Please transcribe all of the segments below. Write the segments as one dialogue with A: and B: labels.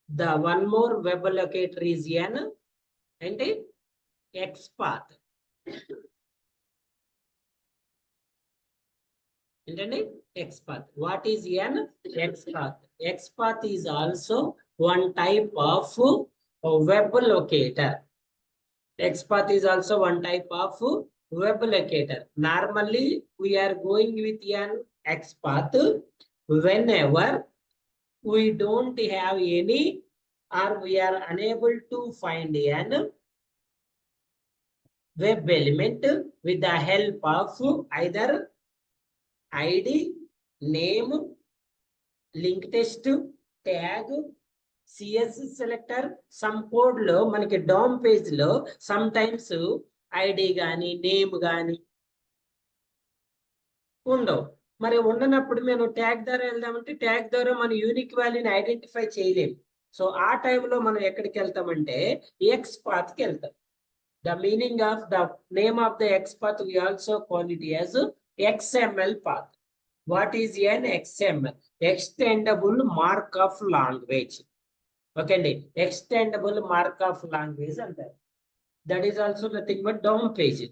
A: the one more web locator is n and XPath. ఏంటండి XPath. What is n? XPath. XPath is also one type of web locator. XPath is also one type of web locator. Normally we are going with an XPath whenever we don't have any or we are unable to find an web element with the help of either ID, name, link text, tag, CSS selector. Some code లో మనకి down page లో some times ID కానీ name కానీ ఉండవు. మరి ఉండనప్పుడు మేము tag ద్వారా వెళ్దామంటే ట్యాగ్ ద్వారా మనం యూనిక్ వాల్యూని ఐడెంటిఫై చేయలేము. సో ఆ టైంలో మనం ఎక్కడికి వెళ్తామంటే XPath కి వెళ్తాం. The meaning of the name of the XPath we also call it as XML path. What is an XML? Extendable markup language. Okay, extendable markup language అంటారు. That is also nothing but down page.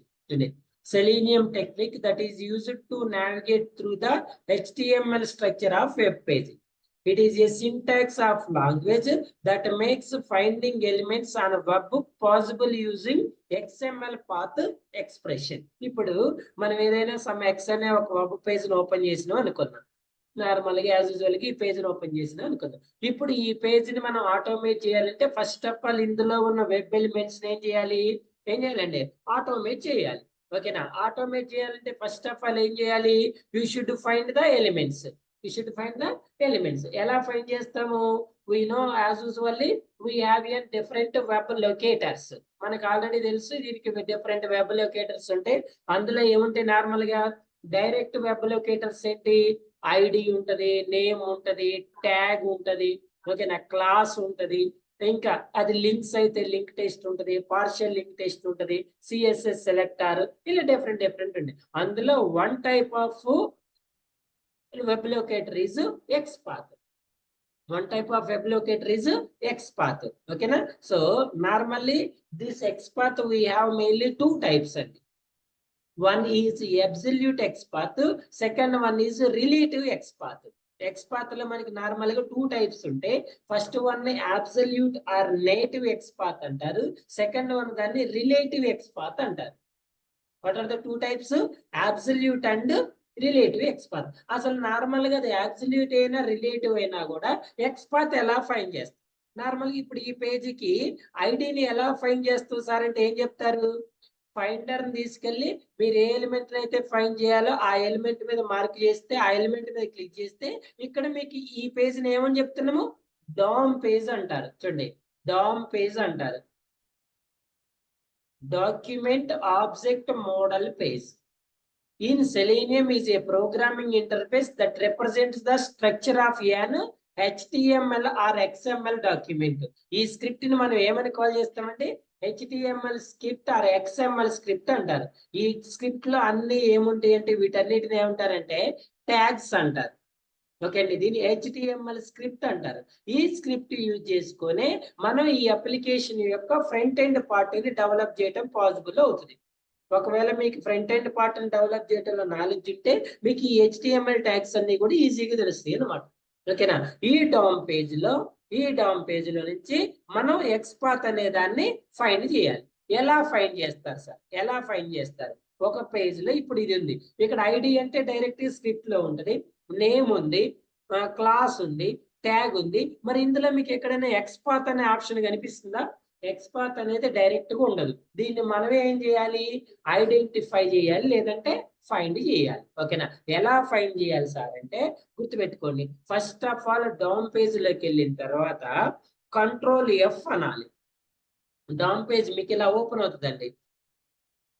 A: Selenium technique that is used to navigate through the HTML structure of web page. It is a syntax of language that makes finding elements on a web possible using XML path expression. ఇప్పుడు మనం ఏదైనా some X అనే ఒక web page open చేసినాం అనుకున్నాం. నార్మల్గా as యూజువల్గా ఈ పేజ్ని ఓపెన్ చేసినాం అనుకుందాం. ఇప్పుడు ఈ పేజ్ని మనం ఆటోమేట్ చేయాలంటే ఫస్ట్ ఆఫ్ ఆల్ ఇందులో ఉన్న వెబ్ ఎలిమెంట్స్ ఏం చేయాలండి ఆటోమేట్ చేయాలి. ఓకేనా? ఆటోమేట్ చేయాలంటే ఫస్ట్ ఆఫ్ ఆల్ ఏం చేయాలి? You should find the elements. ఎలా ఫైండ్ చేస్తాము? we know as usually we have a different web locators. మనకు ఆల్రెడీ తెలుసు దీనికి డిఫరెంట్ వెబ్ లొకేటర్స్ ఉంటాయి. అందులో ఏముంటాయి? నార్మల్ గా డైరెక్ట్ వెబ్ లొకేటర్స్ ఏంటి? ఐడి ఉంటది, నేమ్ ఉంటది, ట్యాగ్ ఉంటది, ఓకేనా, క్లాస్ ఉంటది, ఇంకా అది లింక్స్ అయితే లింక్ టెస్ట్ ఉంటది, పార్షియల్ లింక్ టెస్ట్ ఉంటది, సిఎస్ఎస్ సెలెక్టర్, ఇలా డిఫరెంట్ ఉంది. అందులో one type of web locator is XPath. One type of web locator is XPath. Okay, na? So normally this XPath we have mainly two types. One is absolute XPath, second one is relative XPath. XPath లో మనకి normal గా two types ఉంటాయి. First one ని absolute or native XPath అంటారు. Second one దాన్ని relative XPath అంటారు. What are the two types? Absolute and relative XPath. అసలు normal గా అది అబ్సల్యూట్ అయినా రిలేటివ్ అయినా కూడా XPath ఎలా ఫైండ్ చేస్తారు? నార్మల్ గా ఇప్పుడు ఈ పేజీకి ఐడిని ఎలా ఫైండ్ చేస్తారు సార్ అంటే ఏం చెప్తారు? ఫైండర్ తీసుకెళ్ళి మీరు ఏ ఎలిమెంట్ అయితే ఫైండ్ చేయాలో ఆ ఎలిమెంట్ మీద మార్క్ చేస్తే, ఆ ఎలిమెంట్ మీద క్లిక్ చేస్తే ఇక్కడ మీకు ఈ పేజ్ని ఏమని చెప్తున్నాము? డామ్ పేజ్ అంటారు. చూడండి, డామ్ పేజ్ అంటారు. Document object model page. In Selenium is a programming interface that represents the structure of an HTML or XML document. ఈ స్క్రిప్ట్ ని మనం ఏమని కాల్ చేస్తామంటే HTML script or XML script అంటారు. ఈ స్క్రిప్ట్ లో అన్ని ఏముంటాయి అంటే వీటన్నిటిని ఏమంటారంటే ట్యాగ్స్ అంటారు. ఓకే అండి, దీన్ని HTML స్క్రిప్ట్ అంటారు. ఈ స్క్రిప్ట్ యూజ్ చేసుకొని మనం ఈ అప్లికేషన్ యొక్క ఫ్రంట్ ఎండ్ పార్ట్ ని డెవలప్ చేయడం పాసిబుల్ అవుతుంది. ఒకవేళ మీకు ఫ్రంట్ ఎండ్ పార్ట్ ని డెవలప్ చేయడంలో నాలెడ్జ్ ఉంటే మీకు ఈ HTML ట్యాగ్స్ అన్ని కూడా ఈజీగా తెలుస్తాయి అన్నమాట. ఓకేనా? ఈ డామ్ పేజ్ లో నుంచి మనం XPath అనే దాన్ని ఫైండ్ చేయాలి. ఎలా ఫైండ్ చేస్తారు సార్? ఎలా ఫైండ్ చేస్తారు? ఒక పేజ్ లో ఇప్పుడు ఇది ఉంది, ఇక్కడ ఐడి అంటే డైరెక్ట్ స్క్రిప్ట్ లో ఉంటది, నేమ్ ఉంది, క్లాస్ ఉంది, ట్యాగ్ ఉంది. మరి ఇందులో మీకు ఎక్కడైనా XPath అనే ఆప్షన్ కనిపిస్తుందా? XPath అనేది డైరెక్ట్ గా ఉండదు. దీన్ని మనమే ఏం చేయాలి? ఐడెంటిఫై చేయాలి, లేదంటే ఫైండ్ చేయాలి. ఓకేనా? ఎలా ఫైండ్ చేయాలి సార్ అంటే గుర్తుపెట్టుకోండి. First of all down page లోకి వెళ్ళిన తర్వాత కంట్రోల్ F అనాలి. డౌన్ పేజ్ మీకు ఇలా ఓపెన్ అవుతుందండి,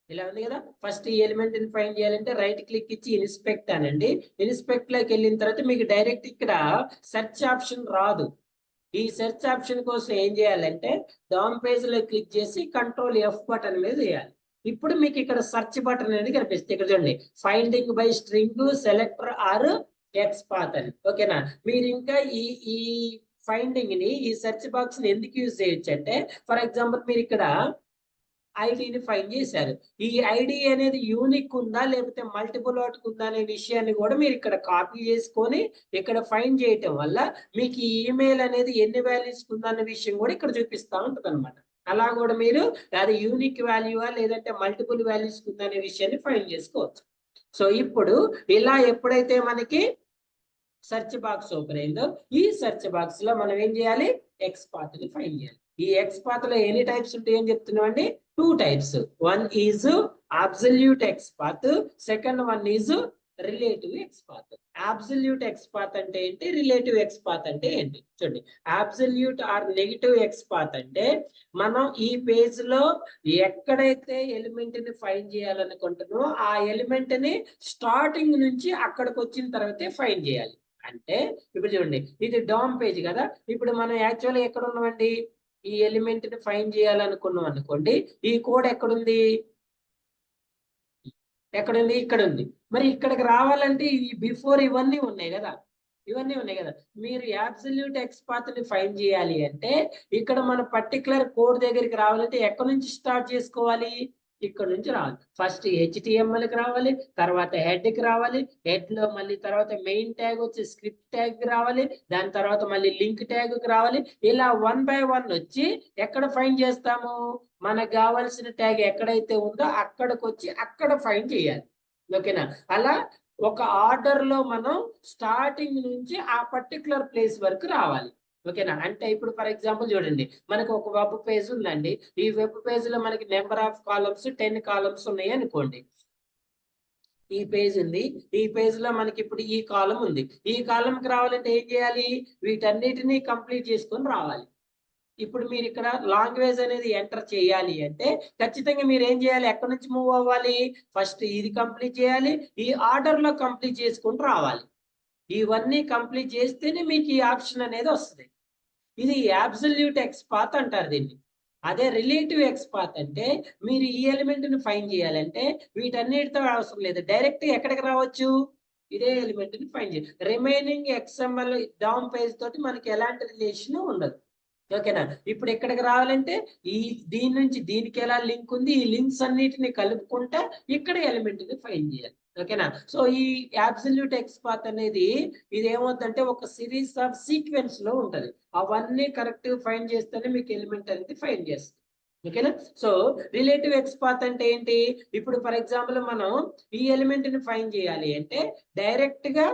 A: ఇలా ఉంది కదా. ఫస్ట్ ఈ ఎలిమెంట్ ని ఫైండ్ చేయాలంటే రైట్ క్లిక్ ఇచ్చి ఇన్స్పెక్ట్ అనండి. ఇన్స్పెక్ట్ లోకి వెళ్ళిన తర్వాత మీకు డైరెక్ట్ ఇక్కడ సెర్చ్ ఆప్షన్ రాదు. ఈ సెర్చ్ ఆప్షన్ కోసం ఏం చేయాలంటే డౌన్ పేజ్ లో క్లిక్ చేసి కంట్రోల్ F బటన్ మీద చేయాలి. ఇప్పుడు మీకు ఇక్కడ సెర్చ్ బటన్ అనేది కనిపిస్తుంది. ఇక్కడ చూడండి, finding by string selector or XPath అని. ఓకేనా? మీరు ఇంకా ఈ ఫైండింగ్ ని ఈ సెర్చ్ బాక్స్ ని ఎందుకు యూజ్ చేయొచ్చు అంటే, ఫర్ ఎగ్జాంపుల్ మీరు ఇక్కడ ఐడిని ఫైండ్ చేశారు. ఈ ఐడి అనేది యూనిక్ ఉందా లేకపోతే మల్టిపుల్ వాటికి ఉందా అనే విషయాన్ని కూడా మీరు ఇక్కడ కాపీ చేసుకొని ఇక్కడ ఫైండ్ చేయటం వల్ల మీకు ఈ ఈమెయిల్ అనేది ఎన్ని వాల్యూస్ ఉందన్న విషయం కూడా ఇక్కడ చూపిస్తా ఉంటుంది అనమాట. అలా కూడా మీరు అది యూనిక్ వాల్యూవా లేదంటే మల్టిపుల్ వాల్యూస్ ఉందనే విషయాన్ని ఫైండ్ చేసుకోవచ్చు. సో ఇప్పుడు ఇలా ఎప్పుడైతే మనకి సెర్చ్ బాక్స్ ఓపెన్ అయిందో ఈ సెర్చ్ బాక్స్ లో మనం ఏం చేయాలి, ఎక్స్ పాత్ ని ఫైండ్ చేయాలి. ఈ ఎక్స్ పాత్ లో ఎన్ని టైప్స్ ఉంటాయని చెప్తున్నాం అండి, 2 types. One is absolute X path, second one is relative X path. Absolute X path అంటే ఏంటి, రిలేటివ్ ఎక్స్ పాత్ అంటే ఏంటి చూడండి. Absolute or negative X path అంటే మనం ఈ పేజ్ లో ఎక్కడైతే ఎలిమెంట్ ని ఫైండ్ చేయాలనుకుంటున్నామో ఆ ఎలిమెంట్ ని స్టార్టింగ్ నుంచి అక్కడికి వచ్చిన తర్వాతే ఫైండ్ చేయాలి. అంటే ఇప్పుడు చూడండి ఇది డామ్ పేజ్ కదా, ఇప్పుడు మనం యాక్చువల్గా ఎక్కడ ఉన్నామండి, ఈ ఎలిమెంట్ ని ఫైండ్ చేయాలనుకున్నాం అనుకోండి, ఈ కోడ్ ఎక్కడుంది, ఎక్కడుంది, ఇక్కడ ఉంది. మరి ఇక్కడికి రావాలంటే ఈ బిఫోర్ ఇవన్నీ ఉన్నాయి కదా, ఇవన్నీ ఉన్నాయి కదా. మీరు అబ్సల్యూట్ ఎక్స్ పాత్ ని ఫైండ్ చేయాలి అంటే ఇక్కడ మన పర్టికులర్ కోడ్ దగ్గరికి రావాలంటే ఎక్కడి నుంచి స్టార్ట్ చేసుకోవాలి, ఇక్కడ నుంచి రావాలి. ఫస్ట్ HTML కి రావాలి, తర్వాత హెడ్ కి రావాలి, హెడ్ లో మళ్ళీ తర్వాత మెయిన్ ట్యాగ్ వచ్చి స్క్రిప్ట్ ట్యాగ్ కి రావాలి, దాని తర్వాత మళ్ళీ లింక్ ట్యాగ్ కి రావాలి. ఇలా 1 by 1 వచ్చి ఎక్కడ ఫైండ్ చేస్తాము, మనకు కావాల్సిన ట్యాగ్ ఎక్కడైతే ఉందో అక్కడికి వచ్చి అక్కడ ఫైండ్ చేయాలి. ఓకేనా, అలా ఒక ఆర్డర్ లో మనం స్టార్టింగ్ నుంచి ఆ పర్టికులర్ ప్లేస్ వరకు రావాలి. ఓకేనా, అంటే ఇప్పుడు ఫర్ ఎగ్జాంపుల్ చూడండి మనకు ఒక వెబ్ పేజ్ ఉందండి, ఈ వెబ్ పేజ్ లో మనకి నెంబర్ ఆఫ్ కాలమ్స్ 10 కాలమ్స్ ఉన్నాయి అనుకోండి. ఈ పేజ్ ఉంది, ఈ పేజ్ లో మనకి ఇప్పుడు ఈ కాలం ఉంది. ఈ కాలంకి రావాలంటే ఏం చేయాలి, వీటన్నిటిని కంప్లీట్ చేసుకొని రావాలి. ఇప్పుడు మీరు ఇక్కడ లాంగ్వేజ్ అనేది ఎంటర్ చేయాలి అంటే ఖచ్చితంగా మీరు ఏం చేయాలి, ఎక్కడి నుంచి మూవ్ అవ్వాలి, ఫస్ట్ ఇది కంప్లీట్ చేయాలి, ఈ ఆర్డర్ లో కంప్లీట్ చేసుకొని రావాలి. ఇవన్నీ కంప్లీట్ చేస్తేనే మీకు ఈ ఆప్షన్ అనేది వస్తుంది. ఇది అబ్సల్యూట్ ఎక్స్ పాత్ అంటారు దీన్ని. అదే రిలేటివ్ ఎక్స్ పాత్ అంటే మీరు ఈ ఎలిమెంట్ ని ఫైండ్ చేయాలంటే వీటన్నిటితో అవసరం లేదు, డైరెక్ట్ ఎక్కడికి రావచ్చు, ఇదే ఎలిమెంట్ ని ఫైండ్ చేయాలి. రిమైనింగ్ XML డౌన్ పేజ్ తోటి మనకి ఎలాంటి రిలేషన్ ఉండదు. ఓకేనా, ఇప్పుడు ఇక్కడికి రావాలంటే ఈ దీని నుంచి దీనికి ఎలా లింక్ ఉంది, ఈ లింక్స్ అన్నిటిని కలుపుకుంటా ఇక్కడ ఎలిమెంట్ ని ఫైండ్ చేయాలి. ఓకేనా, సో ఈ అబ్సల్యూట్ ఎక్స్ పాత్ అనేది ఇది ఏమవుతుందంటే ఒక సిరీస్ ఆఫ్ సీక్వెన్స్ లో ఉంటది, అవన్నీ కరెక్ట్ ఫైండ్ చేస్తేనే మీకు ఎలిమెంట్ అనేది ఫైండ్ చేస్తుంది. ఓకేనా, సో రిలేటివ్ ఎక్స్ పాత్ అంటే ఏంటి, ఇప్పుడు ఫర్ ఎగ్జాంపుల్ మనం ఈ ఎలిమెంట్ ని ఫైండ్ చేయాలి అంటే డైరెక్ట్ గా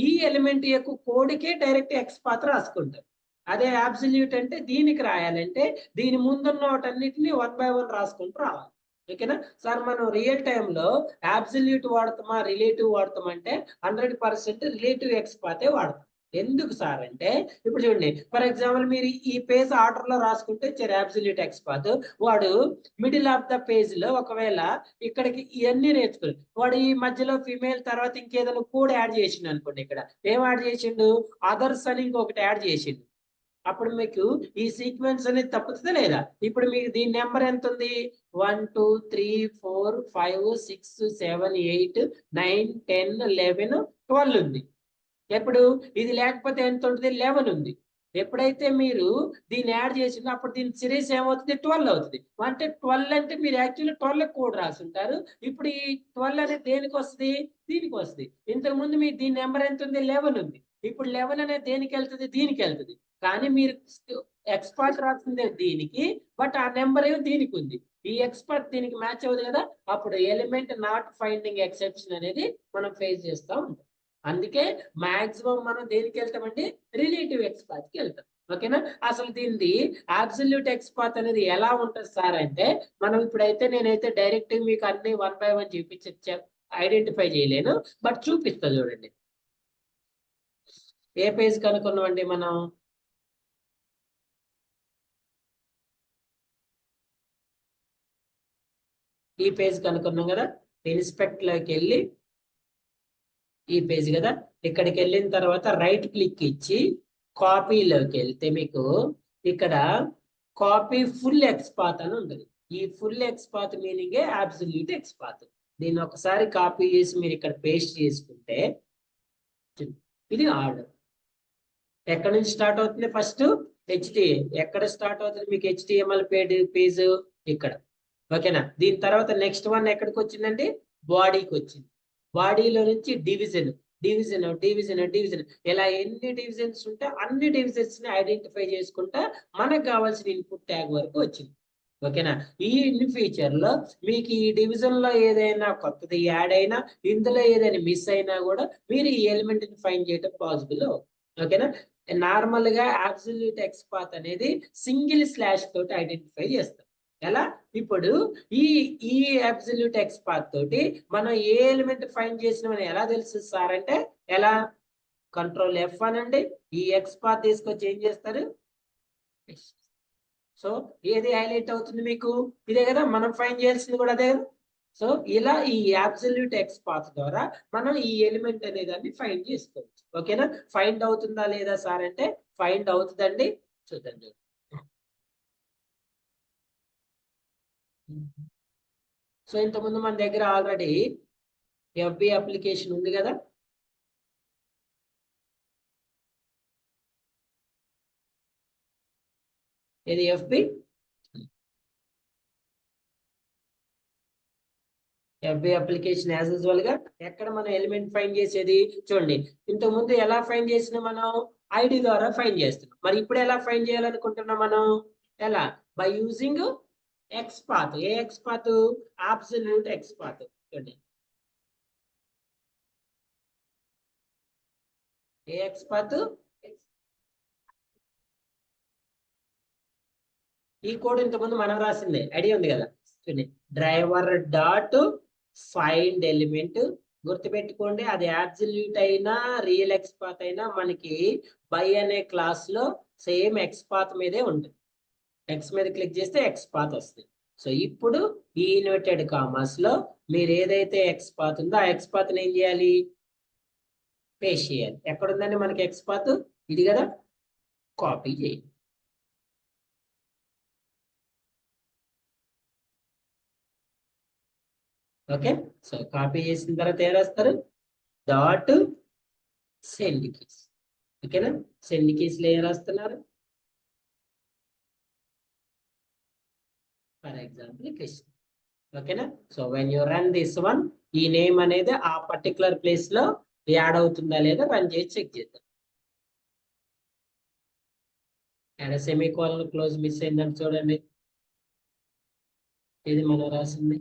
A: ఈ ఎలిమెంట్ యొక్క కోడ్కే డైరెక్ట్ ఎక్స్ పాత్ రాసుకుంటారు. అదే అబ్సల్యూట్ అంటే దీనికి రాయాలంటే దీని ముందున్న వాటన్నిటిని 1 by 1 రాసుకుంటూ రావాలి. ఓకేనా సార్, మనం రియల్ టైంలో అబ్సల్యూట్ వాడతామా రిలేటివ్ వాడతాం అంటే 100% రిలేటివ్ ఎక్స్ పాతే వాడతాం. ఎందుకు సార్ అంటే ఇప్పుడు చూడండి ఫర్ ఎగ్జాంపుల్ మీరు ఈ పేజ్ ఆర్డర్ లో రాసుకుంటే అబ్సల్యూట్ ఎక్స్ పాత్, వాడు మిడిల్ ఆఫ్ ద పేజ్ లో ఒకవేళ ఇక్కడికి ఇవన్నీ నేర్చుకుని వాడు ఈ మధ్యలో ఫిమేల్ తర్వాత ఇంకేదైనా కోడ్ యాడ్ చేసిండు అనుకోండి, ఇక్కడ ఏం యాడ్ చేసిండు, అదర్స్ అని ఇంకొకటి యాడ్ చేసిండు, అప్పుడు మీకు ఈ సీక్వెన్స్ అనేది తప్పుతుందా లేదా. ఇప్పుడు మీకు దీని నెంబర్ ఎంత ఉంది, 1 2 3 4 5 6 7 8 9 10 11 12 ఉంది. ఎప్పుడు ఇది లేకపోతే ఎంత ఉంటుంది, 11 ఉంది. ఎప్పుడైతే మీరు దీన్ని యాడ్ చేసిందో అప్పుడు దీని సిరీస్ ఏమవుతుంది, 12 అవుతుంది. అంటే 12 అంటే మీరు యాక్చువల్లీ 12 కోడ్ రాసుంటారు. ఇప్పుడు ఈ 12 అనేది దేనికి వస్తుంది, దీనికి వస్తుంది. ఇంతకు ముందు మీ దీని నెంబర్ ఎంత ఉంది, 11 ఉంది. ఇప్పుడు 11 అనేది దేనికి వెళ్తుంది, దీనికి వెళ్తుంది. కానీ మీరు ఎక్స్పర్ట్ రాసిందే దీనికి, బట్ ఆ నెంబర్ ఏమో దీనికి ఉంది. ఈ ఎక్స్పర్ట్ దీనికి మ్యాచ్ అవుతుంది కదా, అప్పుడు ఎలిమెంట్ నాట్ ఫైండింగ్ ఎక్సెప్షన్ అనేది మనం ఫేస్ చేస్తూ ఉంటాం. అందుకే మాక్సిమం మనం దేనికి వెళ్తామంటే రిలేటివ్ ఎక్స్ పాత్ కి వెళ్తాం. ఓకేనా, అసలు దీనిది అబ్సల్యూట్ ఎక్స్ పాత్ అనేది ఎలా ఉంటుంది సార్ అంటే మనం ఇప్పుడైతే నేనైతే డైరెక్ట్ మీకు అన్ని 1 by 1 చూపించ ఐడెంటిఫై చేయలేను, బట్ చూపిస్తా చూడండి. ఏ పేజ్ కనుక్కున్నామండి మనం, ఈ పేజ్ కనుక్కున్నాం కదా, ఇన్స్పెక్ట్ లోకి వెళ్ళి ఈ పేజ్ కదా, ఇక్కడికి వెళ్ళిన తర్వాత రైట్ క్లిక్ ఇచ్చి కాపీలోకి వెళ్తే మీకు ఇక్కడ కాపీ ఫుల్ ఎక్స్ పాత్ అని ఉంటుంది. ఈ ఫుల్ ఎక్స్ పాత్ మీనింగే అబ్సల్యూట్ ఎక్స్ పాత్. దీన్ని ఒకసారి కాపీ చేసి మీరు ఇక్కడ పేస్ట్ చేసుకుంటే ఇది ఆర్డర్. ఎక్కడ నుంచి స్టార్ట్ అవుతుంది? First HTML. ఎక్కడ స్టార్ట్ అవుతుంది మీకు HTML పేజ్? ఇక్కడ. ఓకేనా? దీని తర్వాత నెక్స్ట్ వన్ ఎక్కడికి వచ్చిందండి? బాడీకి వచ్చింది. బాడీలో నుంచి డివిజన్ ఇలా ఎన్ని డివిజన్స్ ఉంటే అన్ని డివిజన్స్ ని ఐడెంటిఫై చేసుకుంటా మనకు కావాల్సిన ఇన్పుట్ ట్యాగ్ వరకు వచ్చింది. ఓకేనా? ఈ ఫీచర్ లో మీకు ఈ డివిజన్ లో ఏదైనా కొత్తది యాడ్ అయినా, ఇందులో ఏదైనా మిస్ అయినా కూడా మీరు ఈ ఎలిమెంట్ ని ఫైండ్ చేయడం పాసిబుల్. ఓకేనా? నార్మల్ గా అబ్సల్యూట్ XPath అనేది సింగిల్ స్లాష్ తోటి ఐడెంటిఫై చేస్తాం. ఎలా? ఇప్పుడు ఈ అబ్సల్యూట్ XPath తోటి మనం ఏ ఎలిమెంట్ ఫైండ్ చేసినామని ఎలా తెలుసు సార్ అంటే, ఎలా? కంట్రోల్ F అనండి, ఈ XPath తీసుకొచ్చి ఏం చేస్తారు? సో ఏది హైలైట్ అవుతుంది మీకు? ఇదే కదా మనం ఫైండ్ చేయాల్సింది కూడా, అదే కదా. సో ఇలా ఈ అబ్సల్యూట్ XPath ద్వారా మనం ఈ ఎలిమెంట్ అనే దాన్ని ఫైండ్ చేసుకోవచ్చు. ఓకేనా? ఫైండ్ అవుతుందా లేదా సార్ అంటే ఫైండ్ అవుతుందండి. చూద్దాం. సో ఇంతకుముందు మన దగ్గర ఆల్రెడీ FB అప్లికేషన్ ఉంది కదా. ఇది FB అప్లికేషన్ యాజ్ యూజువల్ గా ఎక్కడ మనం ఎలిమెంట్ ఫైండ్ చేసేది చూడండి. ఇంతకు ముందు ఎలా ఫైండ్ చేసినా మనం ఐడి ద్వారా ఫైండ్ చేస్తున్నాం. మరి ఇప్పుడు ఎలా ఫైండ్ చేయాలనుకుంటున్నాం మనం? ఎలా? By using XPath. A XPath? Absolute XPath. చూడండి, ఏ XPath? ఈ కోడ్ ఇంతకుముందు మనం రాసిందే, ఐడియా ఉంది కదా. చూడండి, డ్రైవర్ డాట్ ఫైండ్ ఎలిమెంట్. గుర్తుపెట్టుకోండి, అది అబ్సల్యూట్ అయినా రియల్ XPath అయినా మనకి బై అనే క్లాస్ లో సేమ్ XPath మీదే ఉంటుంది. X మీద క్లిక్ చేస్తే XPath వస్తుంది. సో ఇప్పుడు ఈ ఇన్వర్టెడ్ కామర్స్ లో మీరు ఏదైతే XPath ఉందో ఆ XPath ఏం చేయాలి? పేస్ట్ చేయాలి. ఎక్కడ ఉందండి మనకి XPath? ఇది కదా. కాపీ చేయండి. ఓకే. సో కాపీ చేసిన తర్వాత ఏం రాస్తారు? Dot send keys. ఓకేనా? సెండ్ కీస్ లో ఏం రాస్తున్నారు? For example Krishna. ఓకేనా? So when you run this one, ఈ నేమ్ అనేది ఆ పర్టికులర్ ప్లేస్ లో యాడ్ అవుతుందా లేదా రన్ చేసి చెక్ చేద్దాం. సెమీకోలన్ క్లోజ్ మిస్ అయిందని చూడండి. ఇది మనం రాసింది.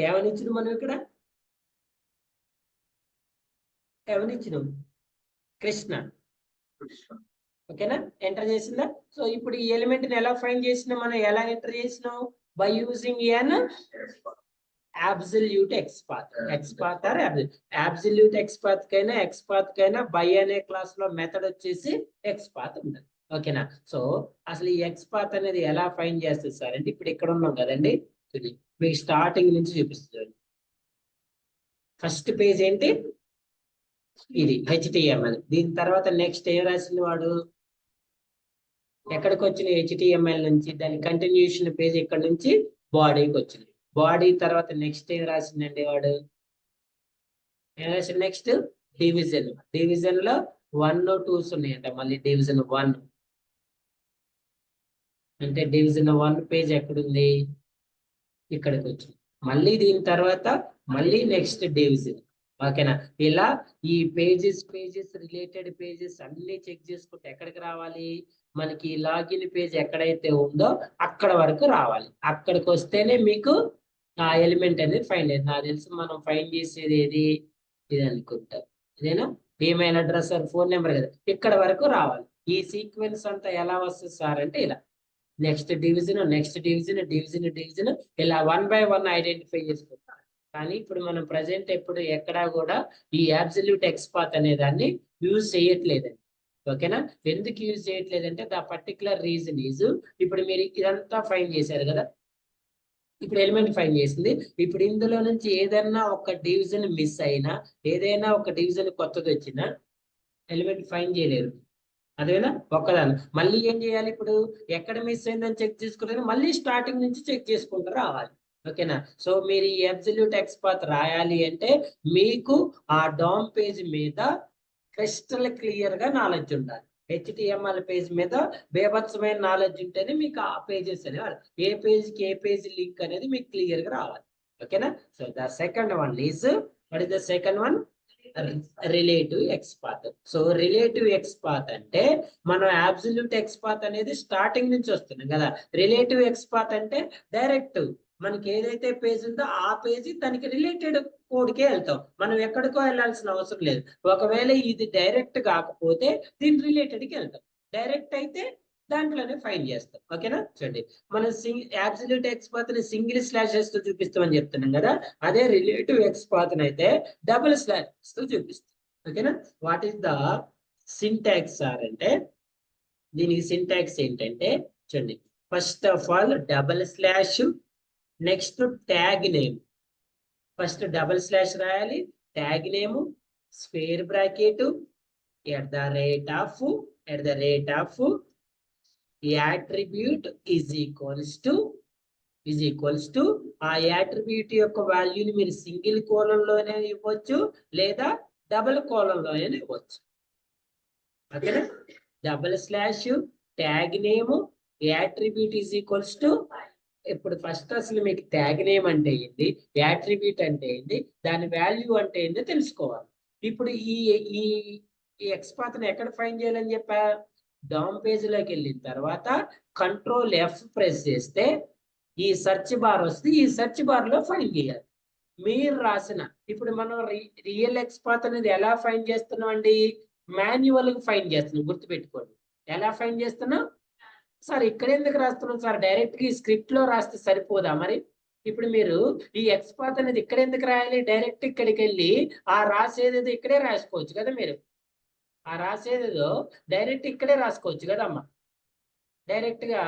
A: ఏమని ఇచ్చినాం మనం ఇక్కడ? ఏమని ఇచ్చినాం? కృష్ణ. ఓకేనా? ఎంటర్ చేసిందా? సో ఇప్పుడు ఈ ఎలిమెంట్ ని ఎలా ఫైండ్ చేసినాం మనం? ఎలా ఎంటర్ చేసినాం? By using an absolute XPath. XPath or absolute XPath కైనా XPath కైనా బై అనే క్లాస్ లో మెథడ్ వచ్చేసి XPath ఉంటుంది. ఓకేనా? సో అసలు ఈ XPath అనేది ఎలా ఫైండ్ చేస్తుంది సార్ అంటే, ఇప్పుడు ఇక్కడ ఉన్నాం కదండి. మీకు స్టార్టింగ్ నుంచి చూపిస్తుంది. ఫస్ట్ పేజ్ ఏంటి? ఇది HTML. దీని తర్వాత నెక్స్ట్ ఏం రాసింది వాడు? ఎక్కడికి వచ్చిన HTML నుంచి దాని కంటిన్యూషన్ పేజ్ ఇక్కడ నుంచి బాడీకి వచ్చింది. బాడీ తర్వాత నెక్స్ట్ ఏం రాసిందండి వాడు? ఏం రాసింది నెక్స్ట్? డివిజన్ లో 1, 2 ఉన్నాయంట. మళ్ళీ డివిజన్ 1 అంటే డివిజన్ 1 పేజ్ ఎక్కడుంది? ఇక్కడికి వచ్చింది. మళ్ళీ దీని తర్వాత మళ్ళీ నెక్స్ట్ డివిజన్. ఓకేనా? ఇలా ఈ పేజెస్ రిలేటెడ్ పేజెస్ అన్ని చెక్ చేసుకుంటే ఎక్కడికి రావాలి? మనకి లాగిన్ పేజ్ ఎక్కడైతే ఉందో అక్కడ వరకు రావాలి. అక్కడికి వస్తేనే మీకు ఆ ఎలిమెంట్ అనేది ఫైండ్ అయ్యింది. నాకు తెలిసి మనం ఫైండ్ చేసేది ఏది? ఇది అనుకుంటా. ఇదేనా? Email address or phone number కదా. ఇక్కడ వరకు రావాలి. ఈ సీక్వెన్స్ అంతా ఎలా వస్తుంది సార్ అంటే ఇలా నెక్స్ట్ డివిజన్ ఇలా 1 by 1 ఐడెంటిఫై చేసుకుంటాం. కానీ ఇప్పుడు మనం ప్రజెంట్ ఎక్కడా కూడా ఈ అబ్సల్యూట్ XPath అనే దాన్ని యూజ్ చేయట్లేదండి. ఓకేనా? ఎందుకు యూజ్ చేయట్లేదంటే ద పర్టికులర్ రీజన్ ఈజ్, ఇప్పుడు మీరు ఇదంతా ఫైండ్ చేశారు కదా, ఇప్పుడు ఎలిమెంట్ ఫైండ్ చేసింది. ఇప్పుడు ఇందులో నుంచి ఏదైనా ఒక డివిజన్ మిస్ అయినా, ఏదైనా ఒక డివిజన్ కొత్తది వచ్చినా ఎలిమెంట్ ఫైండ్ చేయలేరు. అదేనా? ఒక్కదాని మళ్ళీ ఏం చేయాలి, ఇప్పుడు ఎక్కడ మిస్ అయిందని చెక్ చేసుకుంటే మళ్ళీ స్టార్టింగ్ నుంచి చెక్ చేసుకుంటూ రావాలి. ఓకేనా? సో మీరు ఈ అబ్సల్యూట్ ఎక్స్ పాత్ రాయాలి అంటే మీకు ఆ డామ్ పేజ్ మీద క్రిస్టల్ క్లియర్ గా నాలెడ్జ్ ఉండాలి. హెచ్టిఎంఎల్ పేజ్ మీద బేభత్సమైన నాలెడ్జ్ ఉంటేనే మీకు ఆ పేజెస్ అనేవి, ఏ పేజ్ కి ఏ పేజ్ లింక్ అనేది మీకు క్లియర్ గా రావాలి. ఓకేనా? So the second one is, what is the second one? Relative X path. So relative X path అంటే మనం అబ్సల్యూట్ ఎక్స్ పాత్ అనేది స్టార్టింగ్ నుంచి వస్తున్నాం కదా, రిలేటివ్ ఎక్స్ పాత్ అంటే డైరెక్ట్ మనకి ఏదైతే పేజ్ ఉందో ఆ పేజీ దానికి రిలేటెడ్ కోడ్కే వెళ్తాం, మనం ఎక్కడికో వెళ్ళాల్సిన అవసరం లేదు. ఒకవేళ ఇది డైరెక్ట్ కాకపోతే దీని రిలేటెడ్ కి వెళ్తాం, డైరెక్ట్ అయితే దాంట్లోనే ఫైండ్ చేస్తాం. ఓకేనా? చూడండి, మనం అబ్సల్యూట్ ఎక్స్ పాత్ ని సింగిల్ స్లాషెస్ తో చూపిస్తామని చెప్తున్నాం కదా, అదే రిలేటివ్ ఎక్స్ పాత్ అయితే డబుల్ స్లాషెస్ తో చూపిస్తాం. ఓకేనా? What is the syntax sir అంటే, దీనికి సింటాక్స్ ఏంటంటే చూడండి, first of all double slash, next tag name. First double slash రాయాలి, tag name, square bracket, at the rate of attribute is equals to ఆ attribute యొక్క వాల్యూని మీరు సింగిల్ కోలన్ లోనే ఇవ్వచ్చు లేదా డబుల్ కోలన్ లోనే ఇవ్వచ్చు. ఓకేనా? Double slash tag name attribute is equals to, ఇప్పుడు ఫస్ట్ అసలు మీకు ట్యాగ్ నేమ్ అంటే ఏంటి, యాట్రిబ్యూట్ అంటే ఏంటి, దాని వాల్యూ అంటే ఏంటో తెలుసుకోవాలి. ఇప్పుడు ఈ ఎక్స్ పాత్ని ఎక్కడ ఫైండ్ చేయాలని చెప్పా, డామ్ పేజ్ లోకి వెళ్ళిన తర్వాత కంట్రోల్ ఎఫ్ ప్రెస్ చేస్తే ఈ సెర్చ్ బార్ వస్తుంది, ఈ సెర్చ్ బార్ లో ఫైండ్ చేయాలి. మీరు రాసిన, ఇప్పుడు మనం రియల్ ఎక్స్ పాత్ అనేది ఎలా ఫైండ్ చేస్తున్నాం అండి, మాన్యువల్ గా ఫైండ్ చేస్తున్నాం. గుర్తుపెట్టుకోండి, ఎలా ఫైండ్ చేస్తున్నాం సార్, ఇక్కడ ఎందుకు రాస్తున్నాం సార్, డైరెక్ట్ గా స్క్రిప్ట్ లో రాస్తే సరిపోదా మరి? ఇప్పుడు మీరు ఈ ఎక్స్ పాత్ అనేది ఇక్కడ ఎందుకు రాయాలి, డైరెక్ట్ ఇక్కడికి వెళ్ళి ఆ రాసేది ఇక్కడే రాసుకోవచ్చు కదా, మీరు ఆ రాసేదేదో డైరెక్ట్ ఇక్కడే రాసుకోవచ్చు కదమ్మా. డైరెక్ట్ గా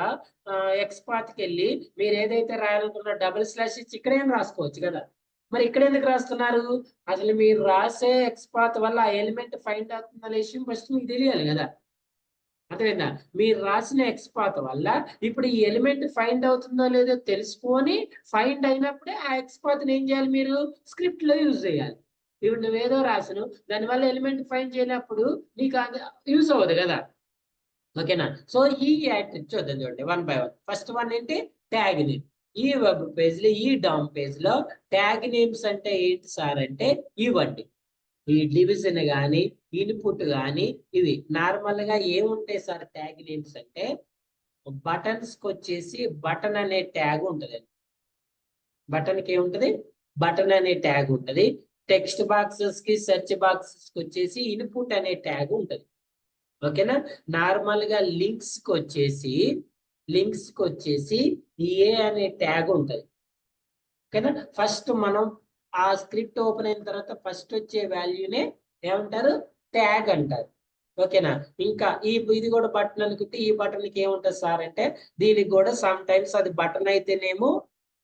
A: ఎక్స్ పాత్కి వెళ్ళి మీరు ఏదైతే రాయాలనుకున్న డబుల్ స్లాష్ ఇచ్చి ఇక్కడేం రాసుకోవచ్చు కదా, మరి ఇక్కడ ఎందుకు రాస్తున్నారు? అసలు మీరు రాసే ఎక్స్ పాత్ వల్ల ఆ ఎలిమెంట్ ఫైండ్ అవుతుందనే విషయం ఫస్ట్ మీకు తెలియాలి కదా. అర్థమైందా? మీరు రాసిన ఎక్స్ పాత్ వల్ల ఇప్పుడు ఈ ఎలిమెంట్ ఫైండ్ అవుతుందో లేదో తెలుసుకొని, ఫైండ్ అయినప్పుడే ఆ ఎక్స్ పాత్ని ఏం చేయాలి, మీరు స్క్రిప్ట్ లో యూజ్ చేయాలి. ఇప్పుడు నువ్వేదో రాసును, దానివల్ల ఎలిమెంట్ ఫైండ్ చేయనప్పుడు నీకు అది యూజ్ అవ్వదు కదా. ఓకేనా? సో ఈ యాట్రిబ్యూట్ చూద్దాం, చూడండి one by one. First one ఏంటి, ట్యాగ్ నేమ్. ఈ వెబ్ పేజ్ లో, ఈ డామ్ పేజ్ లో ట్యాగ్ నేమ్స్ అంటే ఏంటి సార్ అంటే ఇవ్వండి. ఈ డివిజన్ కానీ ఇన్పుట్ కానీ ఇవి నార్మల్ గా ఏముంటాయి సార్, ట్యాగ్ నేమ్స్ అంటే బటన్స్ కి వచ్చేసి బటన్ అనే ట్యాగ్ ఉంటుంది. బటన్ కి ఏముంటది, బటన్ అనే ట్యాగ్ ఉంటది. టెక్స్ట్ బాక్సెస్ కి సెర్చ్ బాక్సెస్ కి వచ్చేసి ఇన్పుట్ అనే ట్యాగ్ ఉంటది. ఓకేనా? నార్మల్ గా లింక్స్ కి వచ్చేసి ఏ అనే ట్యాగ్ ఉంటది. ఓకేనా? ఫస్ట్ మనం ఆ స్క్రిప్ట్ ఓపెన్ అయిన తర్వాత ఫస్ట్ వచ్చే వాల్యూనే ఏమంటారు, ట్యాగ్ అంటారు. ఓకేనా? ఇంకా ఇది కూడా బటన్ అనుకుంటే ఈ బటన్ కి ఏముంటది సార్ అంటే, దీనికి కూడా సమ్ టైమ్స్ అది బటన్ అయితేనేమో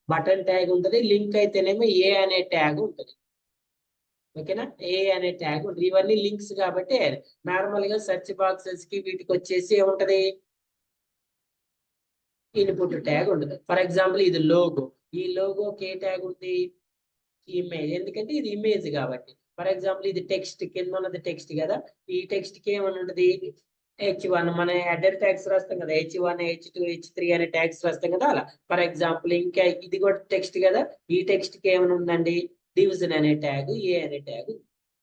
A: బటన్ ట్యాగ్ ఉంటుంది, లింక్ అయితేనేమో ఏ అనే ట్యాగ్ ఉంటుంది. ఓకేనా? ఏ అనే ట్యాగ్ ఉంటుంది. ఇవన్నీ లింక్స్ కాబట్టి నార్మల్ గా సెర్చ్ బాక్సెస్ కి వీటికి వచ్చేసి ఏముంటది, ఇన్పుట్ ట్యాగ్ ఉంటుంది. ఫర్ ఎగ్జాంపుల్ ఇది లోగో, ఈ లోగోకి ఏ ట్యాగ్ ఉంది, ఇమేజ్, ఎందుకంటే ఇది ఇమేజ్ కాబట్టి. ఫర్ ఎగ్జాంపుల్ ఇది టెక్స్ట్, కింద ఉన్నది టెక్స్ట్ కదా, ఈ టెక్స్ట్ కి ఏమని ఉంటుంది, H1, మన హెడర్ ట్యాగ్స్ రాస్తాం కదా, H1 H2 H3 అనే ట్యాగ్స్ రాస్తాం కదా, అలా. ఫర్ ఎగ్జాంపుల్ ఇంకా ఇది కూడా టెక్స్ట్ కదా, ఈ టెక్స్ట్ కి ఏమని ఉందండి, డివిజన్ అనే ట్యాగ్, ఏ అనే ట్యాగ్.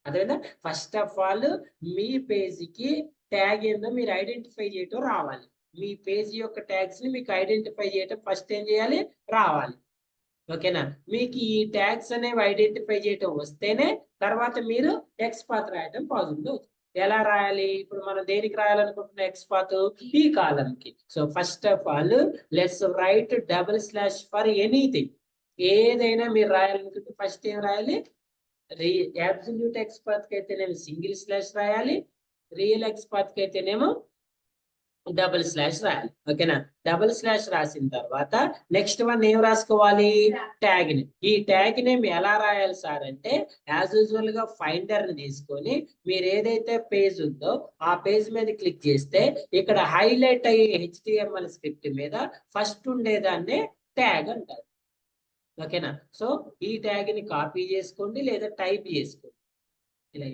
A: అదేవిధంగా ఫస్ట్ ఆఫ్ ఆల్ మీ పేజీకి ట్యాగ్ ఏందో మీరు ఐడెంటిఫై చేయటం రావాలి. మీ పేజీ యొక్క ట్యాగ్స్ ని మీకు ఐడెంటిఫై చేయటం ఫస్ట్ ఏం చేయాలి, రావాలి. ఓకేనా? మీకు ఈ ట్యాగ్స్ అనేవి ఐడెంటిఫై చేయటం వస్తేనే తర్వాత మీరు ఎక్స్ పాత్ రాయటం పాసిబుల్ అవుతుంది. ఎలా రాయాలి, ఇప్పుడు మనం దేనికి రాయాలనుకుంటున్న ఎక్స్ పాత్, ఈ కాలం కి. So first of all let's write double slash for anything. ఏదైనా మీరు రాయాలనుకుంటే ఫస్ట్ ఏం రాయాలి, అబ్సల్యూట్ ఎక్స్ పాత్ కి అయితే నేను సింగిల్ స్లాష్ రాయాలి, రియల్ ఎక్స్ పాత్ కి అయితేనేమో డబుల్ స్లాష్ రాయాలి. ఓకేనా? డబుల్ స్లాష్ రాసిన తర్వాత నెక్స్ట్ వన్ ఏం రాసుకోవాలి? ట్యాగ్ ని. ఈ ట్యాగ్ నేమ్ ఎలా రాయాలి సార్ అంటే, యాజ్ యూజువల్ గా ఫైండర్ ని తీసుకొని మీరు ఏదైతే పేజ్ ఉందో ఆ పేజ్ మీద క్లిక్ చేస్తే ఇక్కడ హైలైట్ అయ్యే HTML స్క్రిప్ట్ మీద ఫస్ట్ ఉండేదాన్నే ట్యాగ్ అంటారు. ఓకేనా? సో ఈ ట్యాగ్ ని కాపీ చేసుకోండి లేదా టైప్ చేసుకోండి ఇలా.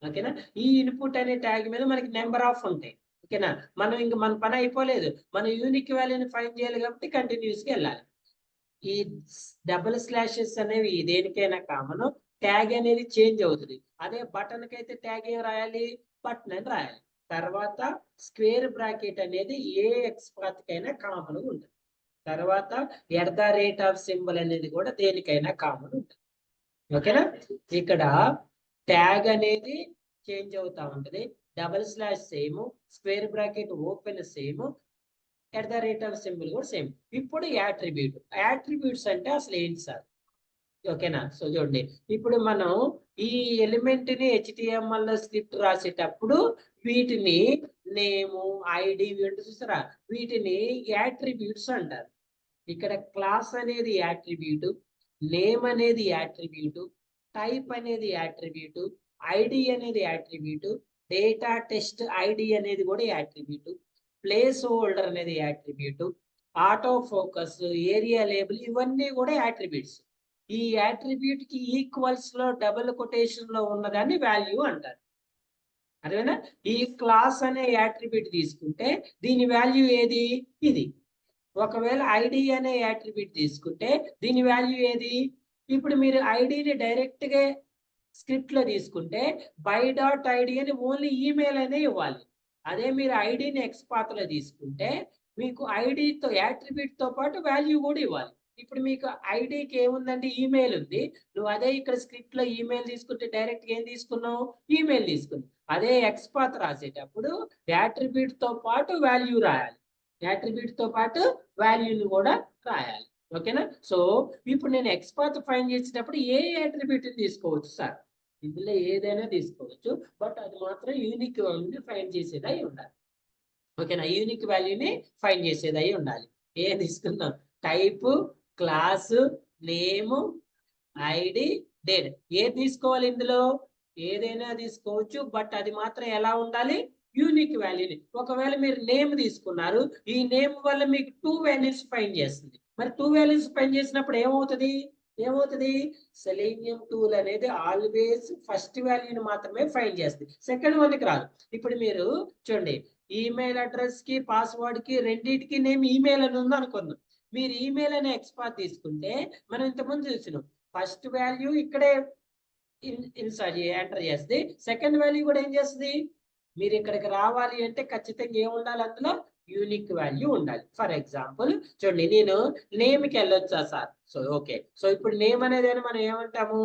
A: ఓకేనా? ఈ ఇన్పుట్ అనే ట్యాగ్ మీద మనకి నెంబర్ ఆఫ్ ఉంటాయి. ఓకేనా? మనం ఇంక మన పని అయిపోలేదు, మనం యూనిక్ వాల్యూని ఫైండ్ చేయాలి కాబట్టి కంటిన్యూస్ గా వెళ్ళాలి. ఈ డబుల్ స్లాషెస్ అనేవి దేనికైనా కామన్, ట్యాగ్ అనేది చేంజ్ అవుతుంది. అదే బటన్ కి అయితే ట్యాగ్ ఏం రాయాలి? బటన్ అని రాయాలి. తర్వాత స్క్వేర్ బ్రాకెట్ అనేది ఏ ఎక్స్ పాత్ కైనా కామన్ ఉంటుంది. తర్వాత @ సింబల్ అనేది కూడా దేనికైనా కామన్ ఉంటుంది. ఓకేనా? ఇక్కడ ట్యాగ్ అనేది చేంజ్ అవుతా ఉంటది, double slash same, square bracket open same, @ symbol కూడా సేమ్. ఇప్పుడు యాట్రిబ్యూట్స్ అంటే అసలు ఏంటి సార్? ఓకేనా? సో చూడండి, ఇప్పుడు మనం ఈ ఎలిమెంట్ ని HTML లో స్క్రిప్ట్ రాసేటప్పుడు వీటిని నేము, ఐడి చూసారా, వీటిని యాట్రిబ్యూట్స్ అంటారు. ఇక్కడ క్లాస్ అనేది యాట్రిబ్యూట్, నేమ్ అనేది యాట్రిబ్యూట్, టైప్ అనేది యాట్రిబ్యూట్, ఐడి అనేది యాట్రిబ్యూట్, డేటా టెస్ట్ ఐడి అనేది కూడా యాట్రిబ్యూట్, ప్లేస్ హోల్డర్ అనేది attribute, auto focus, area label ఇవన్నీ కూడా యాట్రిబ్యూట్స్. ఈ యాట్రిబ్యూట్ కి ఈక్వల్స్ లో డబుల్ కొటేషన్ లో ఉన్నదాన్ని వాల్యూ అంటారు. అదేనా? ఈ క్లాస్ అనే యాట్రిబ్యూట్ తీసుకుంటే దీని వాల్యూ ఏది? ఇది. ఒకవేళ ఐడి అనే యాట్రిబ్యూట్ తీసుకుంటే దీని వాల్యూ ఏది? ఇప్పుడు మీరు ఐడిని డైరెక్ట్ గా స్క్రిప్ట్ లో తీసుకుంటే by.id అని ఓన్లీ ఈమెయిల్ అనే ఇవ్వాలి. అదే మీరు ఐడిని ఎక్స్ పాత్ లో తీసుకుంటే మీకు ఐడితో యాట్రిబ్యూట్ తో పాటు వాల్యూ కూడా ఇవ్వాలి. ఇప్పుడు మీకు ఐడికి ఏముందంటే ఈమెయిల్ ఉంది, నువ్వు అదే ఇక్కడ స్క్రిప్ట్ లో ఈమెయిల్ తీసుకుంటే డైరెక్ట్ గా ఏం తీసుకున్నావు? ఈమెయిల్ తీసుకున్నావు. అదే ఎక్స్ పాత్ రాసేటప్పుడు యాట్రిబ్యూట్ తో పాటు వాల్యూ రాయాలి, యాట్రిబ్యూట్ తో పాటు వాల్యూని కూడా రాయాలి. ఓకేనా? సో ఇప్పుడు నేను ఎక్స్ పాత్ ఫైండ్ చేసేటప్పుడు ఏ యాట్రిబ్యూట్ తీసుకోవచ్చు సార్? ఇందులో ఏదైనా తీసుకోవచ్చు, బట్ అది మాత్రం యూనిక్ వాల్యూని ఫైండ్ చేసేది అయి ఉండాలి. ఓకేనా? యూనిక్ వాల్యూని ఫైండ్ చేసేది అయి ఉండాలి. ఏ తీసుకున్నాం? Type, class, name, ID, date. ఏ తీసుకోవాలి? ఇందులో ఏదైనా తీసుకోవచ్చు, బట్ అది మాత్రం ఎలా ఉండాలి? యూనిక్ వాల్యూని. ఒకవేళ మీరు నేమ్ తీసుకున్నారు, ఈ నేమ్ వల్ల మీకు 2 వాల్యూస్ ఫైండ్ చేస్తుంది. మరి 2 వాల్యూస్ ఫైండ్ చేసినప్పుడు ఏమవుతుంది? సెలీనియం టూల్ అనేది ఆల్వేస్ ఫస్ట్ వాల్యూని మాత్రమే ఫైండ్ చేస్తుంది, సెకండ్ వన్కి రాదు. ఇప్పుడు మీరు చూడండి, ఈమెయిల్ అడ్రస్ కి పాస్వర్డ్ కి రెండింటికి నేమ్ ఈమెయిల్ అని ఉంది అనుకుందాం. మీరు ఈమెయిల్ అనే ఎక్స్పాత్ తీసుకుంటే మనం ఇంతకుముందు చూసినాం, ఫస్ట్ వాల్యూ ఇక్కడే ఇన్సర్ట్ ఎంటర్ చేస్తుంది, సెకండ్ వాల్యూ కూడా ఏం చేస్తుంది? మీరు ఇక్కడికి రావాలి అంటే ఖచ్చితంగా ఏం ఉండాలి? అందులో యూనిక్ వాల్యూ ఉండాలి. ఫర్ ఎగ్జాంపుల్ చూడండి, నేను నేమ్కి వెళ్ళొచ్చా సార్? So okay. సో ఇప్పుడు నేమ్ అనేది మనం ఏమంటాము?